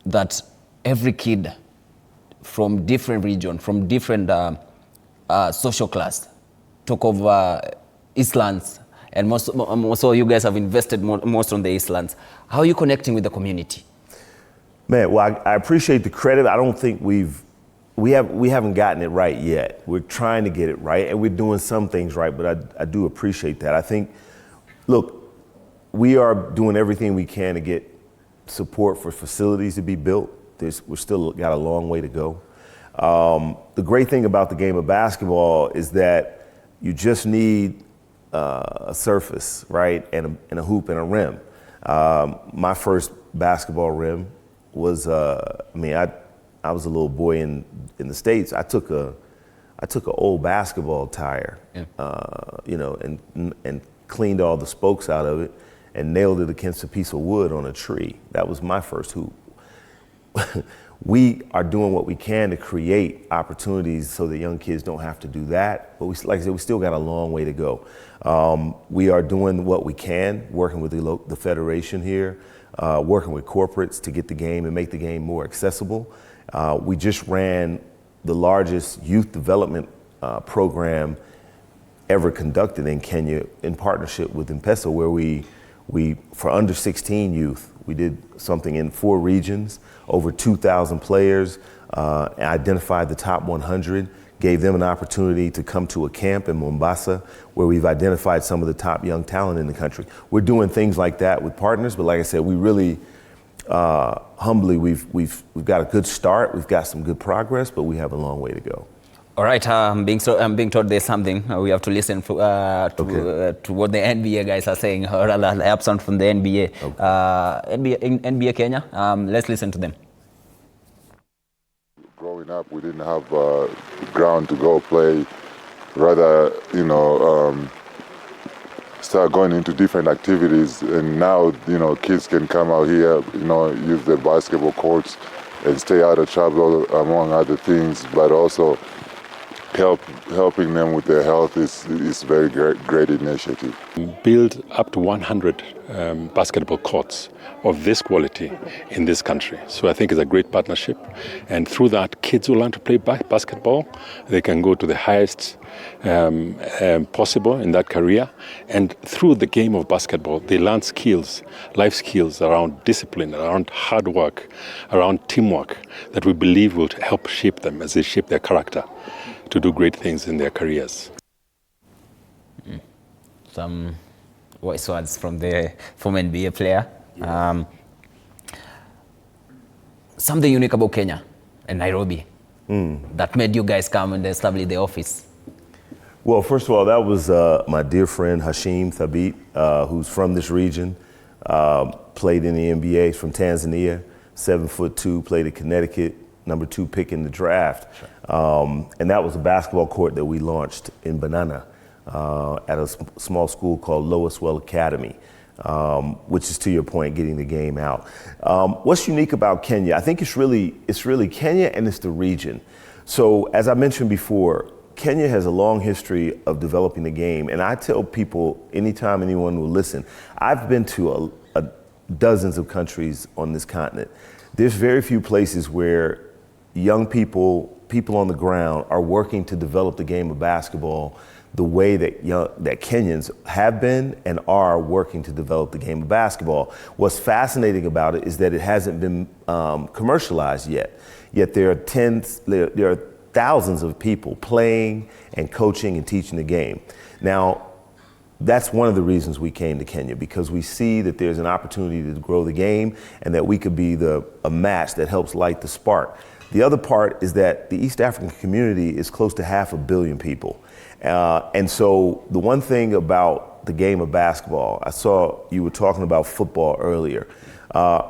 that every kid from different region, from different social class, talk of Eastlands, and most you guys have invested most on the Eastlands. How are you connecting with the community? Man, well, I appreciate the credit. I don't think we haven't gotten it right yet. We're trying to get it right, and we're doing some things right, but I do appreciate that. I think, look, we are doing everything we can to get support for facilities to be built. We're still got a long way to go. The great thing about the game of basketball is that you just need a surface, right, and a hoop and a rim. My first basketball rim was, I was a little boy in the States. I took an old basketball tire, you know, and cleaned all the spokes out of it and nailed it against a piece of wood on a tree. That was my first hoop. We are doing what we can to create opportunities so that young kids don't have to do that. But like I said, we still got a long way to go. We are doing what we can, working with the federation here, working with corporates to get the game and make the game more accessible. We just ran the largest youth development program ever conducted in Kenya in partnership with M-Pesa, where we for under 16 youth, we did something in 4 regions, over 2,000 players, identified the top 100, gave them an opportunity to come to a camp in Mombasa where we've identified some of the top young talent in the country. We're doing things like that with partners, but like I said, we really, humbly, we've got a good start, we've got some good progress, but we have a long way to go. All right, I'm being told there's something we have to listen to what the NBA guys are saying, or rather the absent from the NBA. Okay. NBA Kenya, let's listen to them. Growing up, we didn't have ground to go play. Rather, start going into different activities. And now, kids can come out here, use the basketball courts and stay out of trouble, among other things. But also, helping them with their health is very great initiative. Build up to 100 basketball courts of this quality in this country. So I think it's a great partnership, and through that, kids will learn to play basketball. They can go to the highest possible in that career, and through the game of basketball, they learn skills, life skills around discipline, around hard work, around teamwork, that we believe will help shape them as they shape their character to do great things in their careers. Some wise words from the former NBA player. Something unique about Kenya and Nairobi that made you guys come and establish the office. Well, first of all, that was my dear friend Hashim Thabit, who's from this region, played in the NBA, from Tanzania, 7'2", played at Connecticut, number 2 pick in the draft. And that was a basketball court that we launched in Banana at a small school called Loweswell Academy, which is, to your point, getting the game out. What's unique about Kenya? I think it's really Kenya, and it's the region. So as I mentioned before, Kenya has a long history of developing the game. And I tell people, anytime anyone will listen, I've been to dozens of countries on this continent. There's very few places where young people on the ground are working to develop the game of basketball the way that Kenyans have been and are working to develop the game of basketball. What's fascinating about it is that it hasn't been commercialized yet. Yet there are thousands of people playing and coaching and teaching the game. Now, that's one of the reasons we came to Kenya, because we see that there's an opportunity to grow the game and that we could be a match that helps light the spark. The other part is that the East African community is close to 500 million people. And so the one thing about the game of basketball, I saw you were talking about football earlier.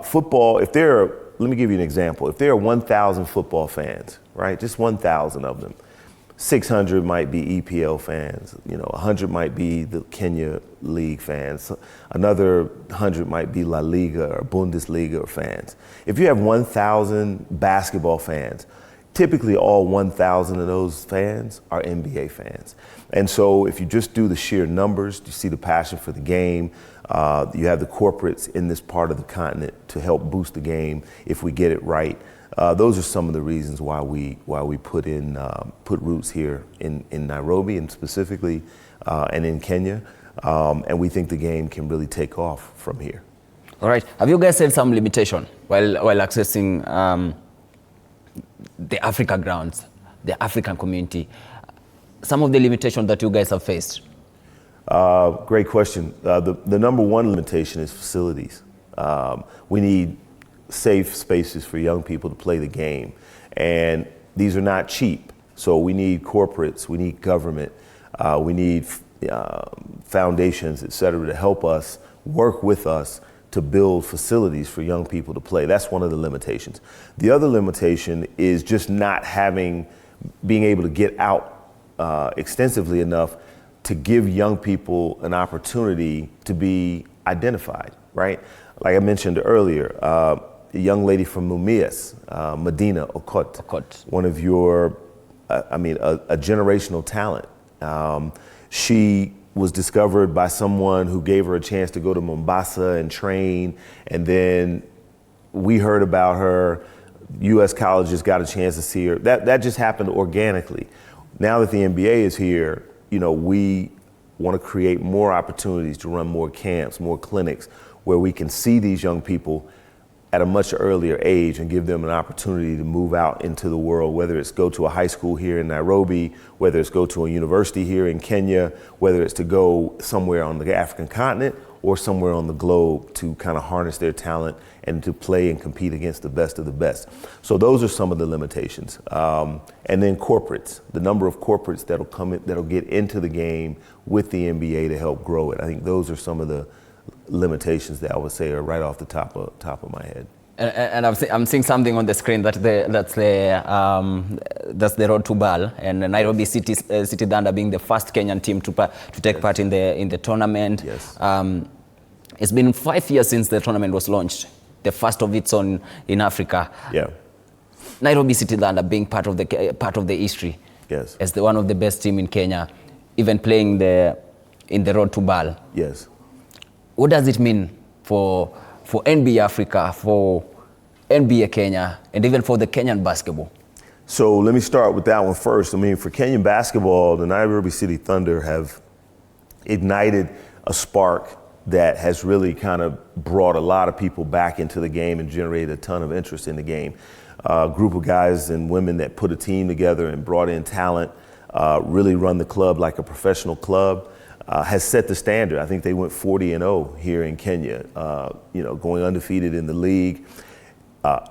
Football, let me give you an example. If there are 1,000 football fans, right, just 1,000 of them, 600 might be EPL fans, 100 might be the Kenya League fans, another 100 might be La Liga or Bundesliga fans. If you have 1,000 basketball fans, typically all 1,000 of those fans are NBA fans. And so if you just do the sheer numbers, you see the passion for the game, you have the corporates in this part of the continent to help boost the game if we get it right. Those are some of the reasons why we put roots here in Nairobi, and specifically and in Kenya, and we think the game can really take off from here. All right. Have you guys had some limitation while accessing the Africa grounds, the African community? Some of the limitations that you guys have faced? Great question. The number one limitation is facilities. We need safe spaces for young people to play the game. And these are not cheap. So we need corporates, we need government, we need foundations, et cetera, to help us, work with us to build facilities for young people to play. That's one of the limitations. The other limitation is just not being able to get out extensively enough to give young people an opportunity to be identified, right? Like I mentioned earlier, a young lady from Mumias, Medina Okot, one of your, a generational talent. She was discovered by someone who gave her a chance to go to Mombasa and train, and then we heard about her. U.S. colleges got a chance to see her. That just happened organically. Now that the NBA is here, we want to create more opportunities to run more camps, more clinics, where we can see these young people at a much earlier age and give them an opportunity to move out into the world, whether it's go to a high school here in Nairobi, whether it's go to a university here in Kenya, whether it's to go somewhere on the African continent or somewhere on the globe to kind of harness their talent and to play and compete against the best of the best. So those are some of the limitations. And then corporates, the number of corporates that'll get into the game with the NBA to help grow it. I think those are some of the limitations that I would say are right off the top of my head. And I'm seeing something on the screen that's the road to BAL, and Nairobi City Thunder being the first Kenyan team to take part in the tournament. Yes. It's been 5 years since the tournament was launched, the first of its own in Africa. Yeah. Nairobi City Thunder being part of the history. Yes. As one of the best team in Kenya, even playing in the road to BAL. Yes. What does it mean for NBA Africa, for NBA Kenya, and even for the Kenyan basketball? So let me start with that one first. I mean, for Kenyan basketball, the Nairobi City Thunder have ignited a spark that has really kind of brought a lot of people back into the game and generated a ton of interest in the game. A group of guys and women that put a team together and brought in talent, really run the club like a professional club. Has set the standard. I think they went 40-0 here in Kenya, going undefeated in the league,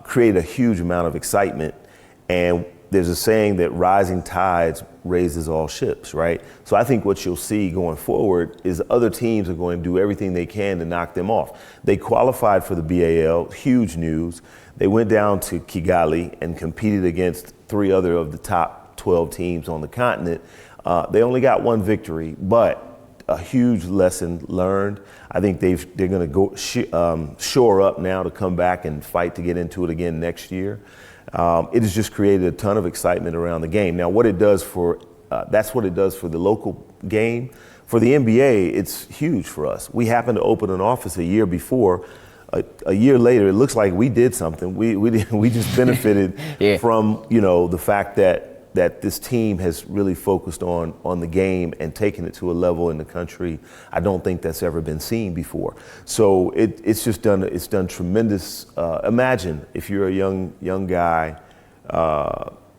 created a huge amount of excitement. And there's a saying that rising tides raises all ships, right? So I think what you'll see going forward is other teams are going to do everything they can to knock them off. They qualified for the BAL, huge news. They went down to Kigali and competed against 3 other of the top 12 teams on the continent. They only got 1 victory, but a huge lesson learned. I think they're going to go shore up now to come back and fight to get into it again next year. It has just created a ton of excitement around the game. Now, what it does that's what it does for the local game. For the NBA, it's huge for us. We happened to open an office a year before. A year later, it looks like we did something. We just benefited from the fact that this team has really focused on the game and taken it to a level in the country I don't think that's ever been seen before. So it's done tremendous. Imagine if you're a young guy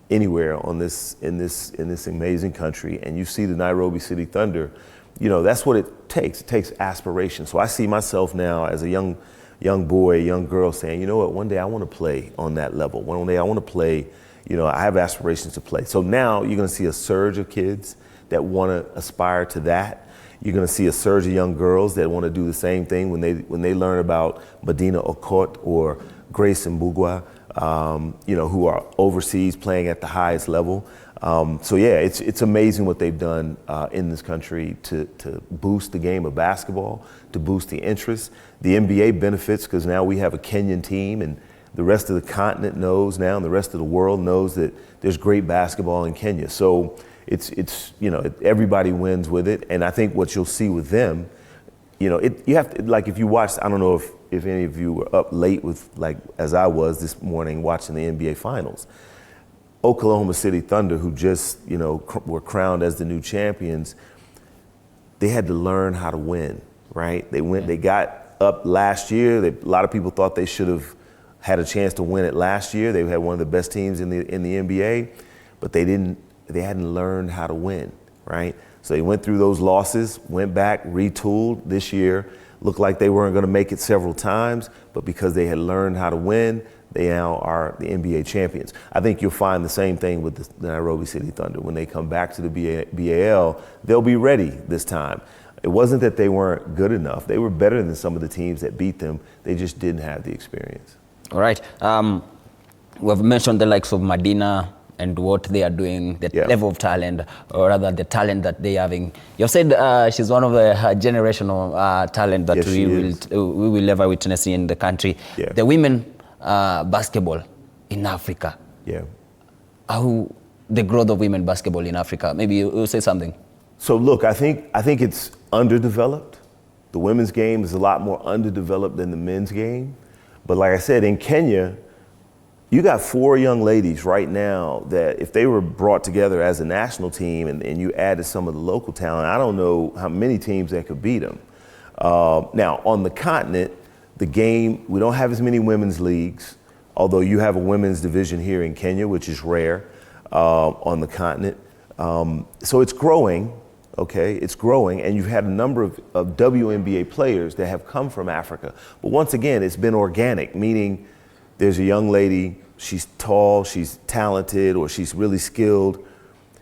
anywhere in this amazing country and you see the Nairobi City Thunder, that's what it takes. It takes aspiration. So I see myself now as a young boy, young girl saying, you know what, one day I want to play on that level. One day I want to play. I have aspirations to play. So now you're going to see a surge of kids that want to aspire to that. You're going to see a surge of young girls that want to do the same thing when they learn about Medina Okot or Grace Mbugua, who are overseas playing at the highest level. So yeah, it's amazing what they've done in this country to boost the game of basketball, to boost the interest. The NBA benefits because now we have a Kenyan team, and the rest of the continent knows now, and the rest of the world knows that there's great basketball in Kenya. So it's everybody wins with it. And I think what you'll see with them, you have to, like, if you watch, I don't know if any of you were up late with, like, as I was this morning watching the NBA Finals. Oklahoma City Thunder, who just, were crowned as the new champions, they had to learn how to win, right? They got up last year. A lot of people thought they should have had a chance to win it last year. They had one of the best teams in the NBA, but they hadn't learned how to win, right? So they went through those losses, went back, retooled this year, looked like they weren't going to make it several times, but because they had learned how to win, they now are the NBA champions. I think you'll find the same thing with the Nairobi City Thunder. When they come back to the BAL, they'll be ready this time. It wasn't that they weren't good enough. They were better than some of the teams that beat them. They just didn't have the experience. All right. We've mentioned the likes of Medina and what they are doing, the level of talent, or rather the talent that they're having. You said she's one of the generational talent that we will ever witness in the country. Yeah. The women basketball in Africa. Yeah. How the growth of women basketball in Africa? Maybe you'll say something. So look, I think it's underdeveloped. The women's game is a lot more underdeveloped than the men's game. But like I said, in Kenya, you got 4 young ladies right now that if they were brought together as a national team and you added some of the local talent, I don't know how many teams that could beat them. Now, on the continent, The game, we don't have as many women's leagues, although you have a women's division here in Kenya, which is rare on the continent. So it's growing, okay? It's growing, and you've had a number of WNBA players that have come from Africa. But once again, it's been organic, meaning there's a young lady, she's tall, she's talented, or she's really skilled.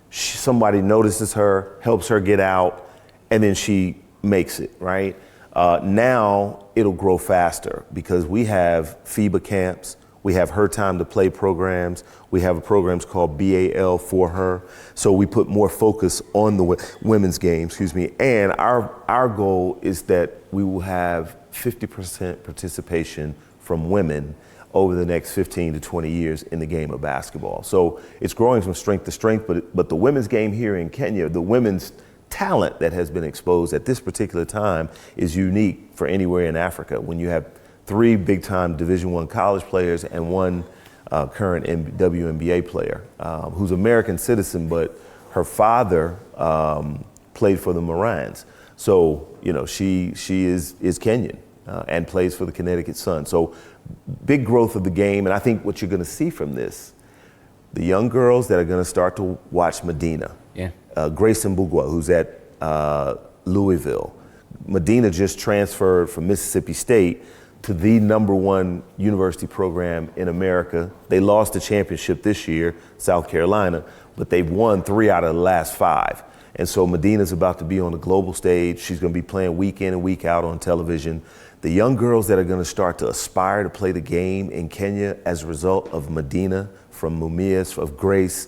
Somebody notices her, helps her get out, and then she makes it, right? Now it'll grow faster because we have FIBA camps, we have Her Time to Play programs, we have programs called BAL for her. So we put more focus on the women's game, and our goal is that we will have 50% participation from women over the next 15 to 20 years in the game of basketball. So it's growing from strength to strength, but the women's game here in Kenya, the women's talent that has been exposed at this particular time is unique for anywhere in Africa. When you have 3 big-time Division I college players and 1 current WNBA player who's American citizen, but her father played for the Morans. So, you know, she is Kenyan and plays for the Connecticut Sun. So big growth of the game, and I think what you're going to see from this, the young girls that are going to start to watch Medina, Grace Mbugwa, who's at Louisville. Medina just transferred from Mississippi State to the #1 university program in America. They lost the championship this year, South Carolina, but they've won 3 out of the last 5. And so Medina's about to be on the global stage. She's going to be playing week in and week out on television. The young girls that are going to start to aspire to play the game in Kenya as a result of Medina, from Mumias, of Grace.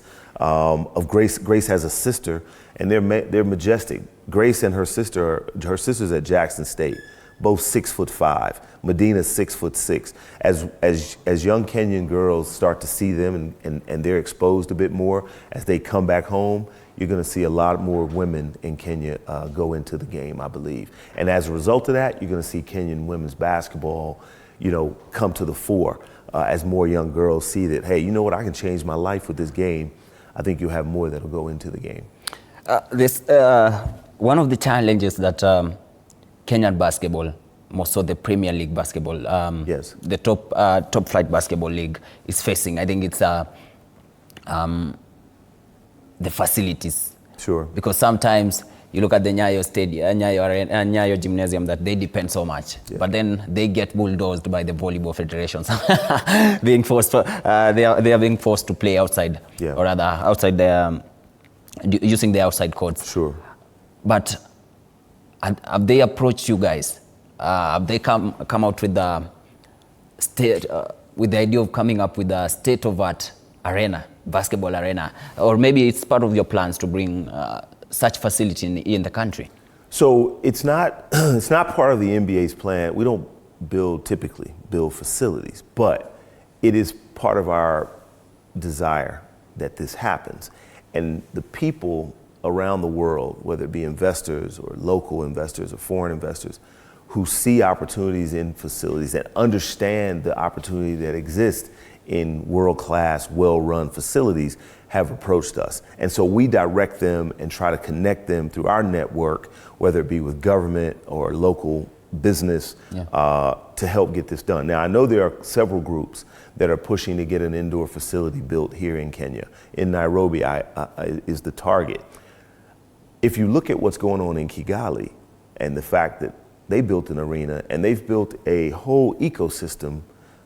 Grace has a sister, and they're majestic. Grace and her sister's at Jackson State, both 6'5". Medina's 6'6". As young Kenyan girls start to see them and they're exposed a bit more, as they come back home, you're going to see a lot more women in Kenya go into the game, I believe. And as a result of that, you're going to see Kenyan women's basketball, you know, come to the fore as more young girls see that, hey, you know what, I can change my life with this game. I think you'll have more that'll go into the game. One of the challenges that Kenyan basketball, more so the Premier League basketball, the top flight basketball league is facing, I think it's the facilities. Sure. Because sometimes you look at the Nyayo Stadium, Nyayo Gymnasium, that they depend so much, but then they get bulldozed by the volleyball federations, being forced. They are being forced to play outside, or rather outside using the outside courts. Sure. But have they approached you guys? Have they come out with the with the idea of coming up with a state-of-art arena, basketball arena, or maybe it's part of your plans to bring such facility in the country? So it's not part of the NBA's plan. We don't typically build facilities, but it is part of our desire that this happens. And the people around the world, whether it be investors or local investors or foreign investors, who see opportunities in facilities and understand the opportunity that exists in world-class, well-run facilities, have approached us. And so we direct them and try to connect them through our network, whether it be with government or local business, to help get this done. Now, I know there are several groups that are pushing to get an indoor facility built here in Kenya. In Nairobi is the target. If you look at what's going on in Kigali and the fact that they built an arena and they've built a whole ecosystem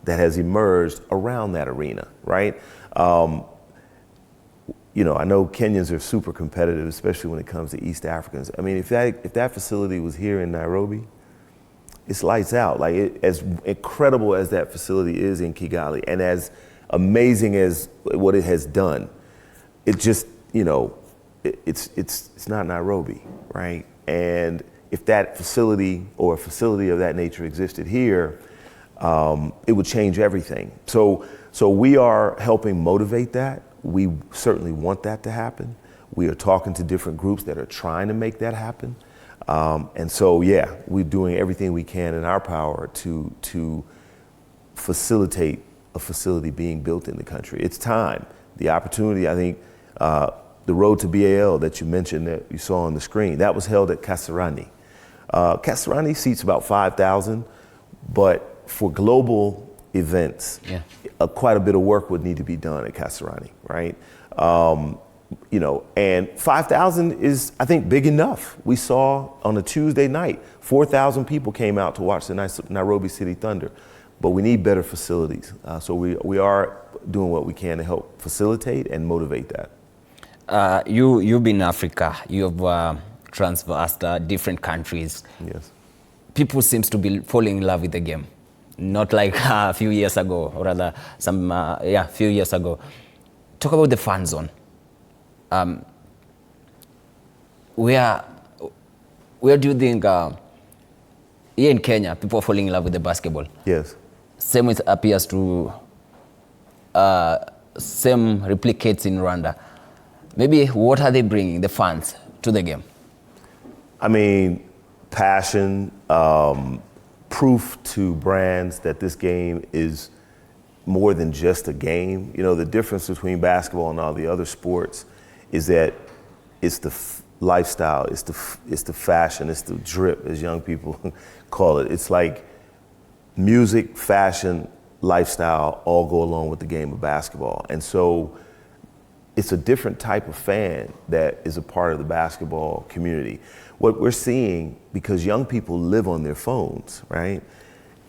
that has emerged around that arena, right? You know, I know Kenyans are super competitive, especially when it comes to East Africans. I mean, if that facility was here in Nairobi, it's lights out. Like, as incredible as that facility is in Kigali and as amazing as what it has done, it just, you know, it's not Nairobi, right? And if that facility or a facility of that nature existed here, it would change everything. So we are helping motivate that. We certainly want that to happen. We are talking to different groups that are trying to make that happen. And so, yeah, we're doing everything we can in our power to facilitate a facility being built in the country. It's time. The opportunity, I think, the road to BAL that you mentioned that you saw on the screen, that was held at Kasarani. Kasarani seats about 5,000, but for global events, quite a bit of work would need to be done at Kasarani, right? You know, and 5,000 is, I think, big enough. We saw on a Tuesday night, 4,000 people came out to watch the Nairobi City Thunder, but we need better facilities. So we are doing what we can to help facilitate and motivate that. You've been in Africa. You've traversed different countries. Yes. People seems to be falling in love with the game. Not like a few years ago, or rather few years ago. Talk about the fan zone. Where do you think, here in Kenya, people are falling in love with the basketball? Yes. Same it appears to, same replicates in Rwanda. Maybe what are they bringing, the fans, to the game? I mean, passion, proof to brands that this game is more than just a game. You know, the difference between basketball and all the other sports is that it's the lifestyle, it's the fashion, it's the drip, as young people call it. It's like music, fashion, lifestyle all go along with the game of basketball. And so it's a different type of fan that is a part of the basketball community. What we're seeing, because young people live on their phones, right?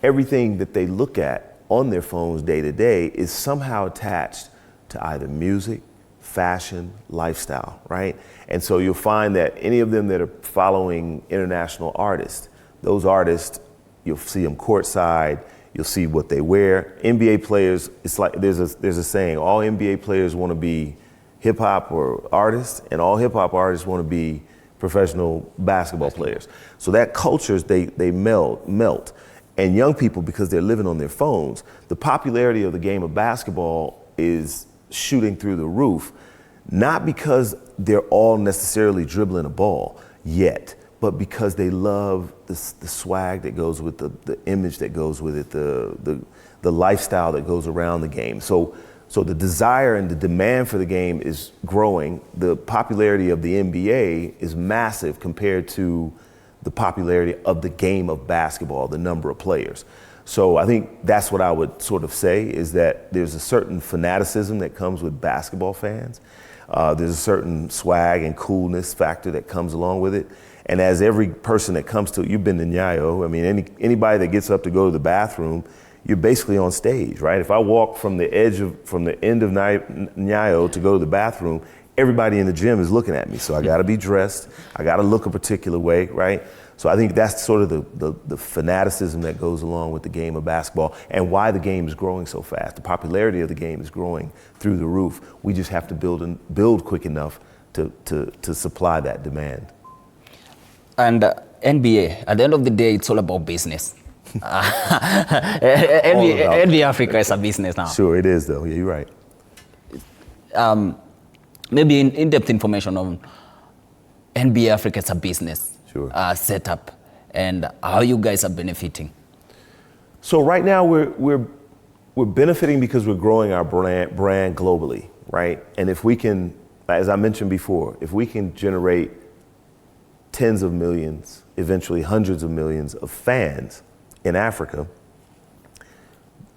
Everything that they look at on their phones day to day is somehow attached to either music, fashion, lifestyle, right? And so you'll find that any of them that are following international artists, those artists, you'll see them courtside, you'll see what they wear. NBA players, it's like there's a saying, all NBA players want to be hip hop or artists, and all hip hop artists want to be professional basketball players. So that cultures, they melt. And young people, because they're living on their phones, the popularity of the game of basketball is shooting through the roof, not because they're all necessarily dribbling a ball yet, but because they love the swag that goes with the image that goes with it, the lifestyle that goes around the game. So the desire and the demand for the game is growing. The popularity of the NBA is massive compared to the popularity of the game of basketball, the number of players. So I think that's what I would sort of say, is that there's a certain fanaticism that comes with basketball fans. There's a certain swag and coolness factor that comes along with it. And as every person that comes to, you've been to Nyayo, I mean, anybody that gets up to go to the bathroom, you're basically on stage, right? If I walk from the end of Nyayo to go to the bathroom, everybody in the gym is looking at me. So I gotta be dressed, I gotta look a particular way, right? So I think that's sort of the fanaticism that goes along with the game of basketball and why the game is growing so fast. The popularity of the game is growing through the roof. We just have to build quick enough to supply that demand. And NBA, at the end of the day, it's all about business. NBA Africa is a business now. Sure, it is though. Yeah, you're right. Maybe in-depth information on NBA Africa as a business setup and how you guys are benefiting. So right now we're benefiting because we're growing our brand globally, right? And if we can, as I mentioned before, if we can generate tens of millions, eventually hundreds of millions of fans in Africa,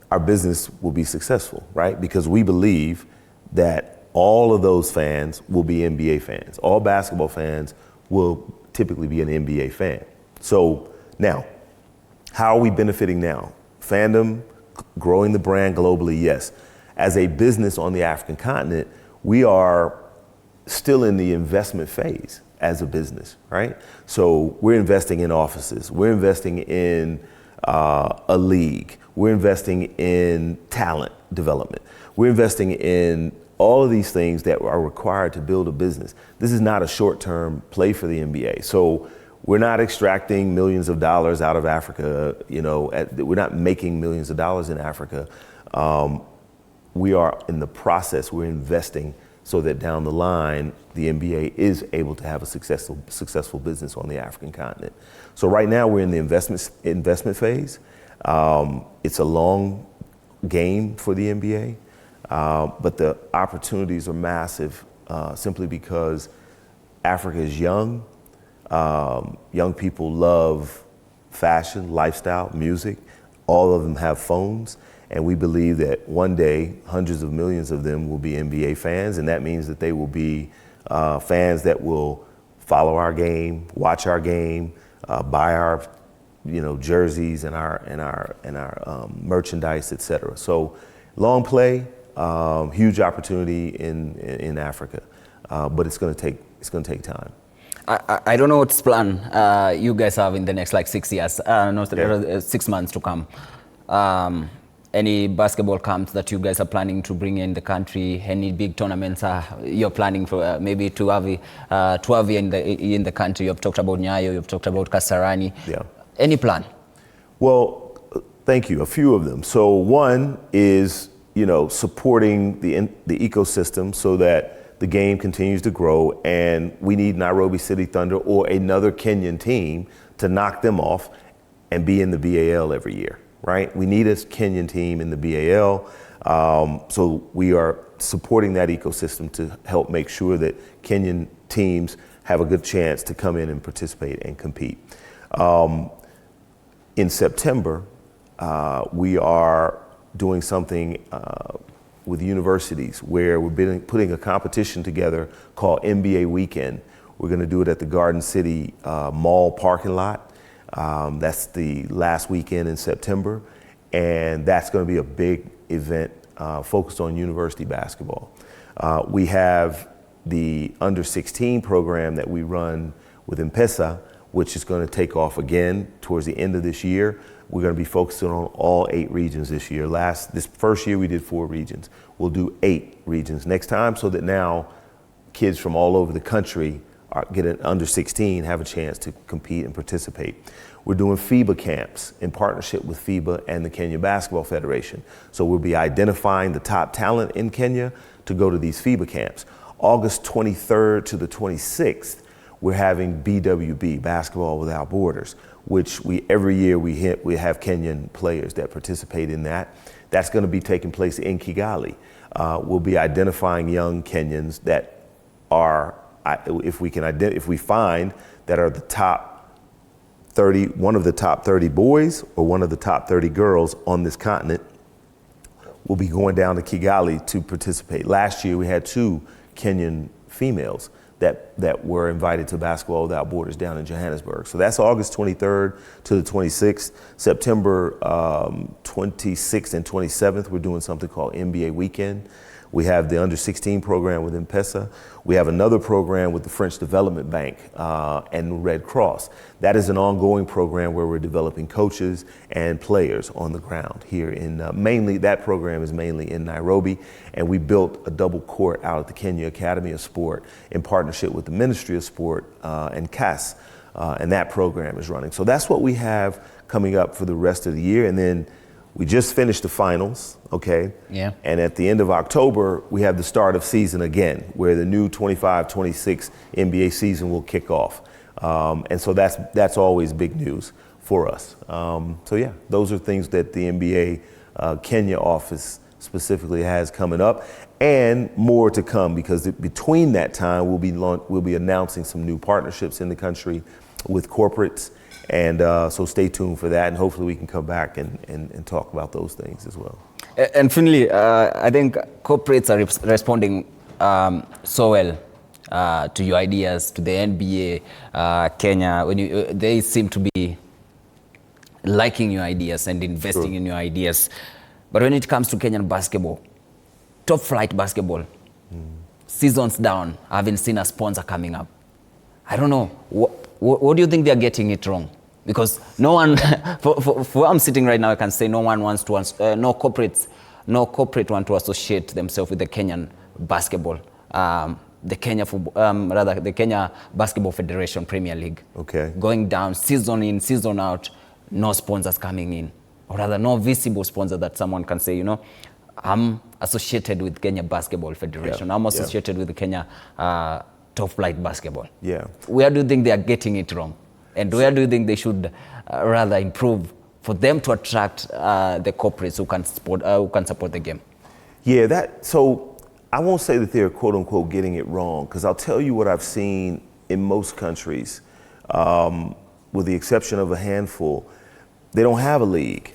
our business will be successful, right? Because we believe that all of those fans will be NBA fans. All basketball fans will typically be an NBA fan. So now, how are we benefiting now? Fandom, growing the brand globally, yes. As a business on the African continent, we are still in the investment phase as a business, right? So we're investing in offices, we're investing in a league, we're investing in talent development, we're investing in all of these things that are required to build a business. This is not a short-term play for the NBA. So we're not extracting millions of dollars out of Africa, you know, we're not making millions of dollars in Africa. We are in the process, we're investing so that down the line, the NBA is able to have a successful business on the African continent. So right now we're in the investment phase. It's a long game for the NBA, but the opportunities are massive simply because Africa is young. Young people love fashion, lifestyle, music. All of them have phones, and we believe that one day hundreds of millions of them will be NBA fans, and that means that they will be fans that will follow our game, watch our game, buy our jerseys and our merchandise, etc. So long play, huge opportunity in Africa, but it's going to take time. I don't know what's plan you guys have in the next 6 years, 6 months to come. Any basketball camps that you guys are planning to bring in the country? Any big tournaments you're planning for maybe to have in the country? You've talked about Nyayo, you've talked about Kasarani. Yeah. Any plan? Well, thank you. A few of them. So one is supporting the ecosystem so that the game continues to grow, and we need Nairobi City Thunder or another Kenyan team to knock them off and be in the BAL every year, right? We need a Kenyan team in the BAL, so we are supporting that ecosystem to help make sure that Kenyan teams have a good chance to come in and participate and compete. In September, we are doing something with universities where we're putting a competition together called NBA Weekend. We're going to do it at the Garden City Mall parking lot. That's the last weekend in September, and that's going to be a big event focused on university basketball. We have the under-16 program that we run with M-Pesa, which is going to take off again towards the end of this year. We're going to be focusing on all 8 regions this year. This first year we did 4 regions. We'll do 8 regions next time, so that now kids from all over the country get an under 16, have a chance to compete and participate. We're doing FIBA camps in partnership with FIBA and the Kenya Basketball Federation. So we'll be identifying the top talent in Kenya to go to these FIBA camps. August 23rd to the 26th, we're having BWB, Basketball Without Borders, which every year we have Kenyan players that participate in that. That's going to be taking place in Kigali. We'll be identifying young Kenyans that are, if we find that are the top 30, one of the top 30 boys or one of the top 30 girls on this continent, we'll be going down to Kigali to participate. Last year we had 2 Kenyan females that were invited to Basketball Without Borders down in Johannesburg. So that's August 23rd to the 26th. September 26th and 27th, we're doing something called NBA Weekend. We have the under-16 program with M-Pesa. We have another program with the French Development Bank and Red Cross. That is an ongoing program where we're developing coaches and players on the ground here in that program is mainly in Nairobi. And we built a double court out at the Kenya Academy of Sport in partnership with the Ministry of Sport and CAS. And that program is running. So that's what we have coming up for the rest of the year. And then we just finished the finals, okay? Yeah. And at the end of October, we have the start of season again, where the new 25-26 NBA season will kick off. And so that's always big news for us. So yeah, those are things that the NBA Kenya office specifically has coming up, and more to come, because between that time, we'll be announcing some new partnerships in the country with corporates. And so stay tuned for that, and hopefully we can come back and talk about those things as well. And finally, I think corporates are responding so well to your ideas, to the NBA, Kenya. They seem to be liking your ideas and investing in your ideas. But when it comes to Kenyan basketball, top flight basketball, seasons down, I haven't seen a sponsor coming up. I don't know. What do you think they're getting it wrong? Because no one, for where I'm sitting right now, I can say no one wants to, no corporate want to associate themselves with the Kenyan basketball, the Kenya Basketball Federation Premier League. Okay. Going down, season in, season out, no sponsors coming in, or rather no visible sponsor that someone can say, I'm associated with Kenya Basketball Federation. Yeah. I'm associated with the Kenya top flight basketball. Yeah. Where do you think they are getting it wrong? And where do you think they should rather improve for them to attract the corporates who can support the game? Yeah, so I won't say that they're quote unquote getting it wrong, because I'll tell you what I've seen in most countries, with the exception of a handful. They don't have a league.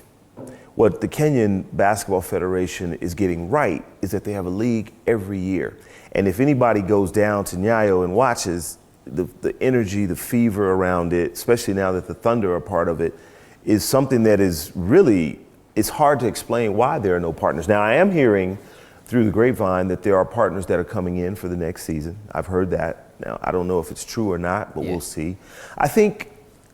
what the Kenyan Basketball Federation is getting right is that they have a league every year. And if anybody goes down to Nyayo and watches, the energy, the fever around it, especially now that the Thunder are part of it, is something that is really, it's hard to explain why there are no partners. Now, I am hearing through the grapevine that there are partners that are coming in for the next season. I've heard that. Now, I don't know if it's true or not, but we'll see. I think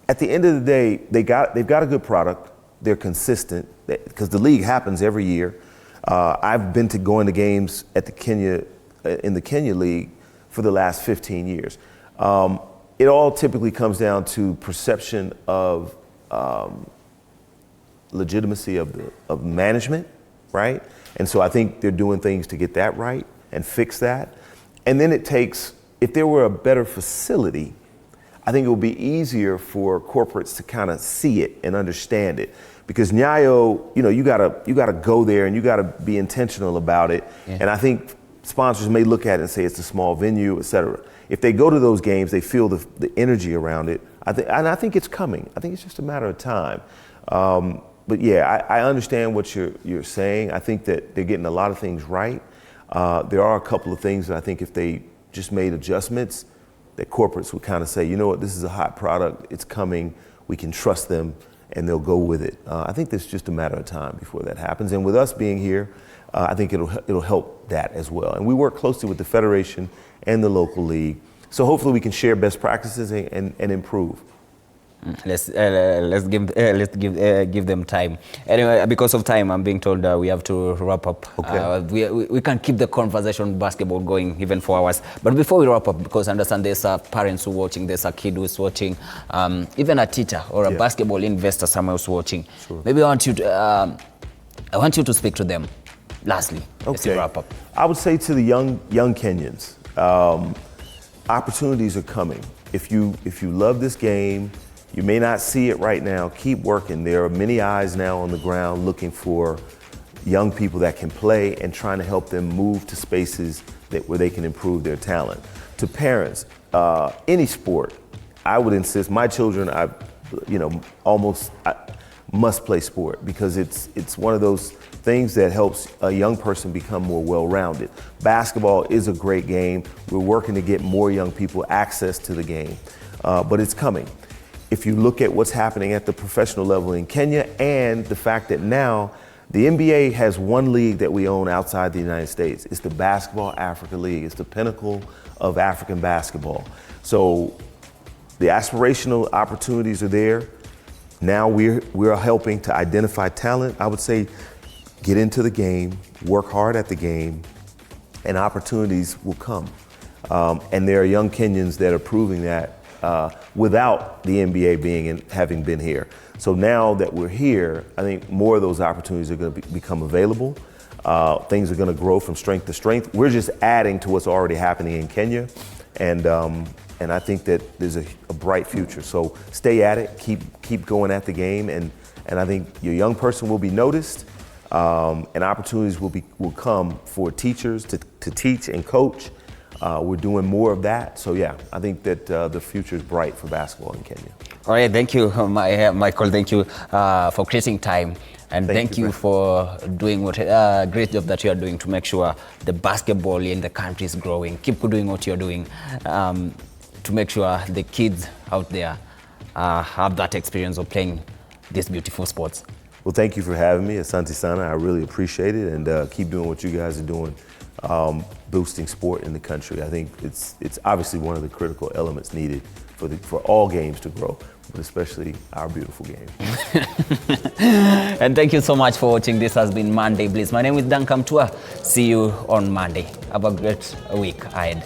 at the end of the day, they've got a good product. They're consistent because the league happens every year. I've been to going to games at in the Kenya League for the last 15 years. It all typically comes down to perception of legitimacy of management, right? And so I think they're doing things to get that right and fix that. And then it takes, if there were a better facility, I think it would be easier for corporates to kind of see it and understand it. Because Nyayo, you gotta go there and you gotta be intentional about it. Yeah. And I think sponsors may look at it and say it's a small venue, et cetera. If they go to those games, they feel the energy around it. I think it's coming. I think it's just a matter of time. But yeah, I understand what you're saying. I think that they're getting a lot of things right. There are a couple of things that I think if they just made adjustments, that corporates would kind of say, you know what, this is a hot product, it's coming, we can trust them, and they'll go with it. I think it's just a matter of time before that happens. And with us being here, I think it'll help that as well. And we work closely with the Federation and the local league. So hopefully we can share best practices and improve. Let's give them time. Anyway, because of time, I'm being told we have to wrap up. Okay. We can keep the conversation basketball going even for hours. But before we wrap up, because I understand there's parents who are watching, there's a kid who's watching, even a teacher or a basketball investor somewhere who's watching. Sure. Maybe I want you to speak to them. Lastly, let's wrap up. I would say to the young Kenyans, opportunities are coming. If you love this game, you may not see it right now, keep working. There are many eyes now on the ground looking for young people that can play and trying to help them move to spaces where they can improve their talent. To parents, any sport, I would insist, my children, I must play sport because it's one of those things that helps a young person become more well-rounded. Basketball is a great game. We're working to get more young people access to the game, but it's coming. If you look at what's happening at the professional level in Kenya and the fact that now the NBA has one league that we own outside the United States. It's the Basketball Africa League. It's the pinnacle of African basketball. So the aspirational opportunities are there. Now we're helping to identify talent. I would say get into the game, work hard at the game, and opportunities will come. And there are young Kenyans that are proving that without the NBA having been here. So now that we're here, I think more of those opportunities are going to become available. Things are going to grow from strength to strength. We're just adding to what's already happening in Kenya. And I think that there's a bright future. So stay at it, keep going at the game. And I think your young person will be noticed. And opportunities will come for teachers to teach and coach. We're doing more of that. So yeah, I think that the future is bright for basketball in Kenya. All right, thank you, Michael. Thank you for creating time. And thank you for doing what great job that you are doing to make sure the basketball in the country is growing. Keep doing what you're doing to make sure the kids out there have that experience of playing these beautiful sports. Well, thank you for having me, Asante Sana. I really appreciate it, and keep doing what you guys are doing, boosting sport in the country. I think it's obviously one of the critical elements needed for all games to grow, but especially our beautiful game. And thank you so much for watching. This has been Monday Blitz. My name is Duncan Tua. See you on Monday. Have a great week ahead.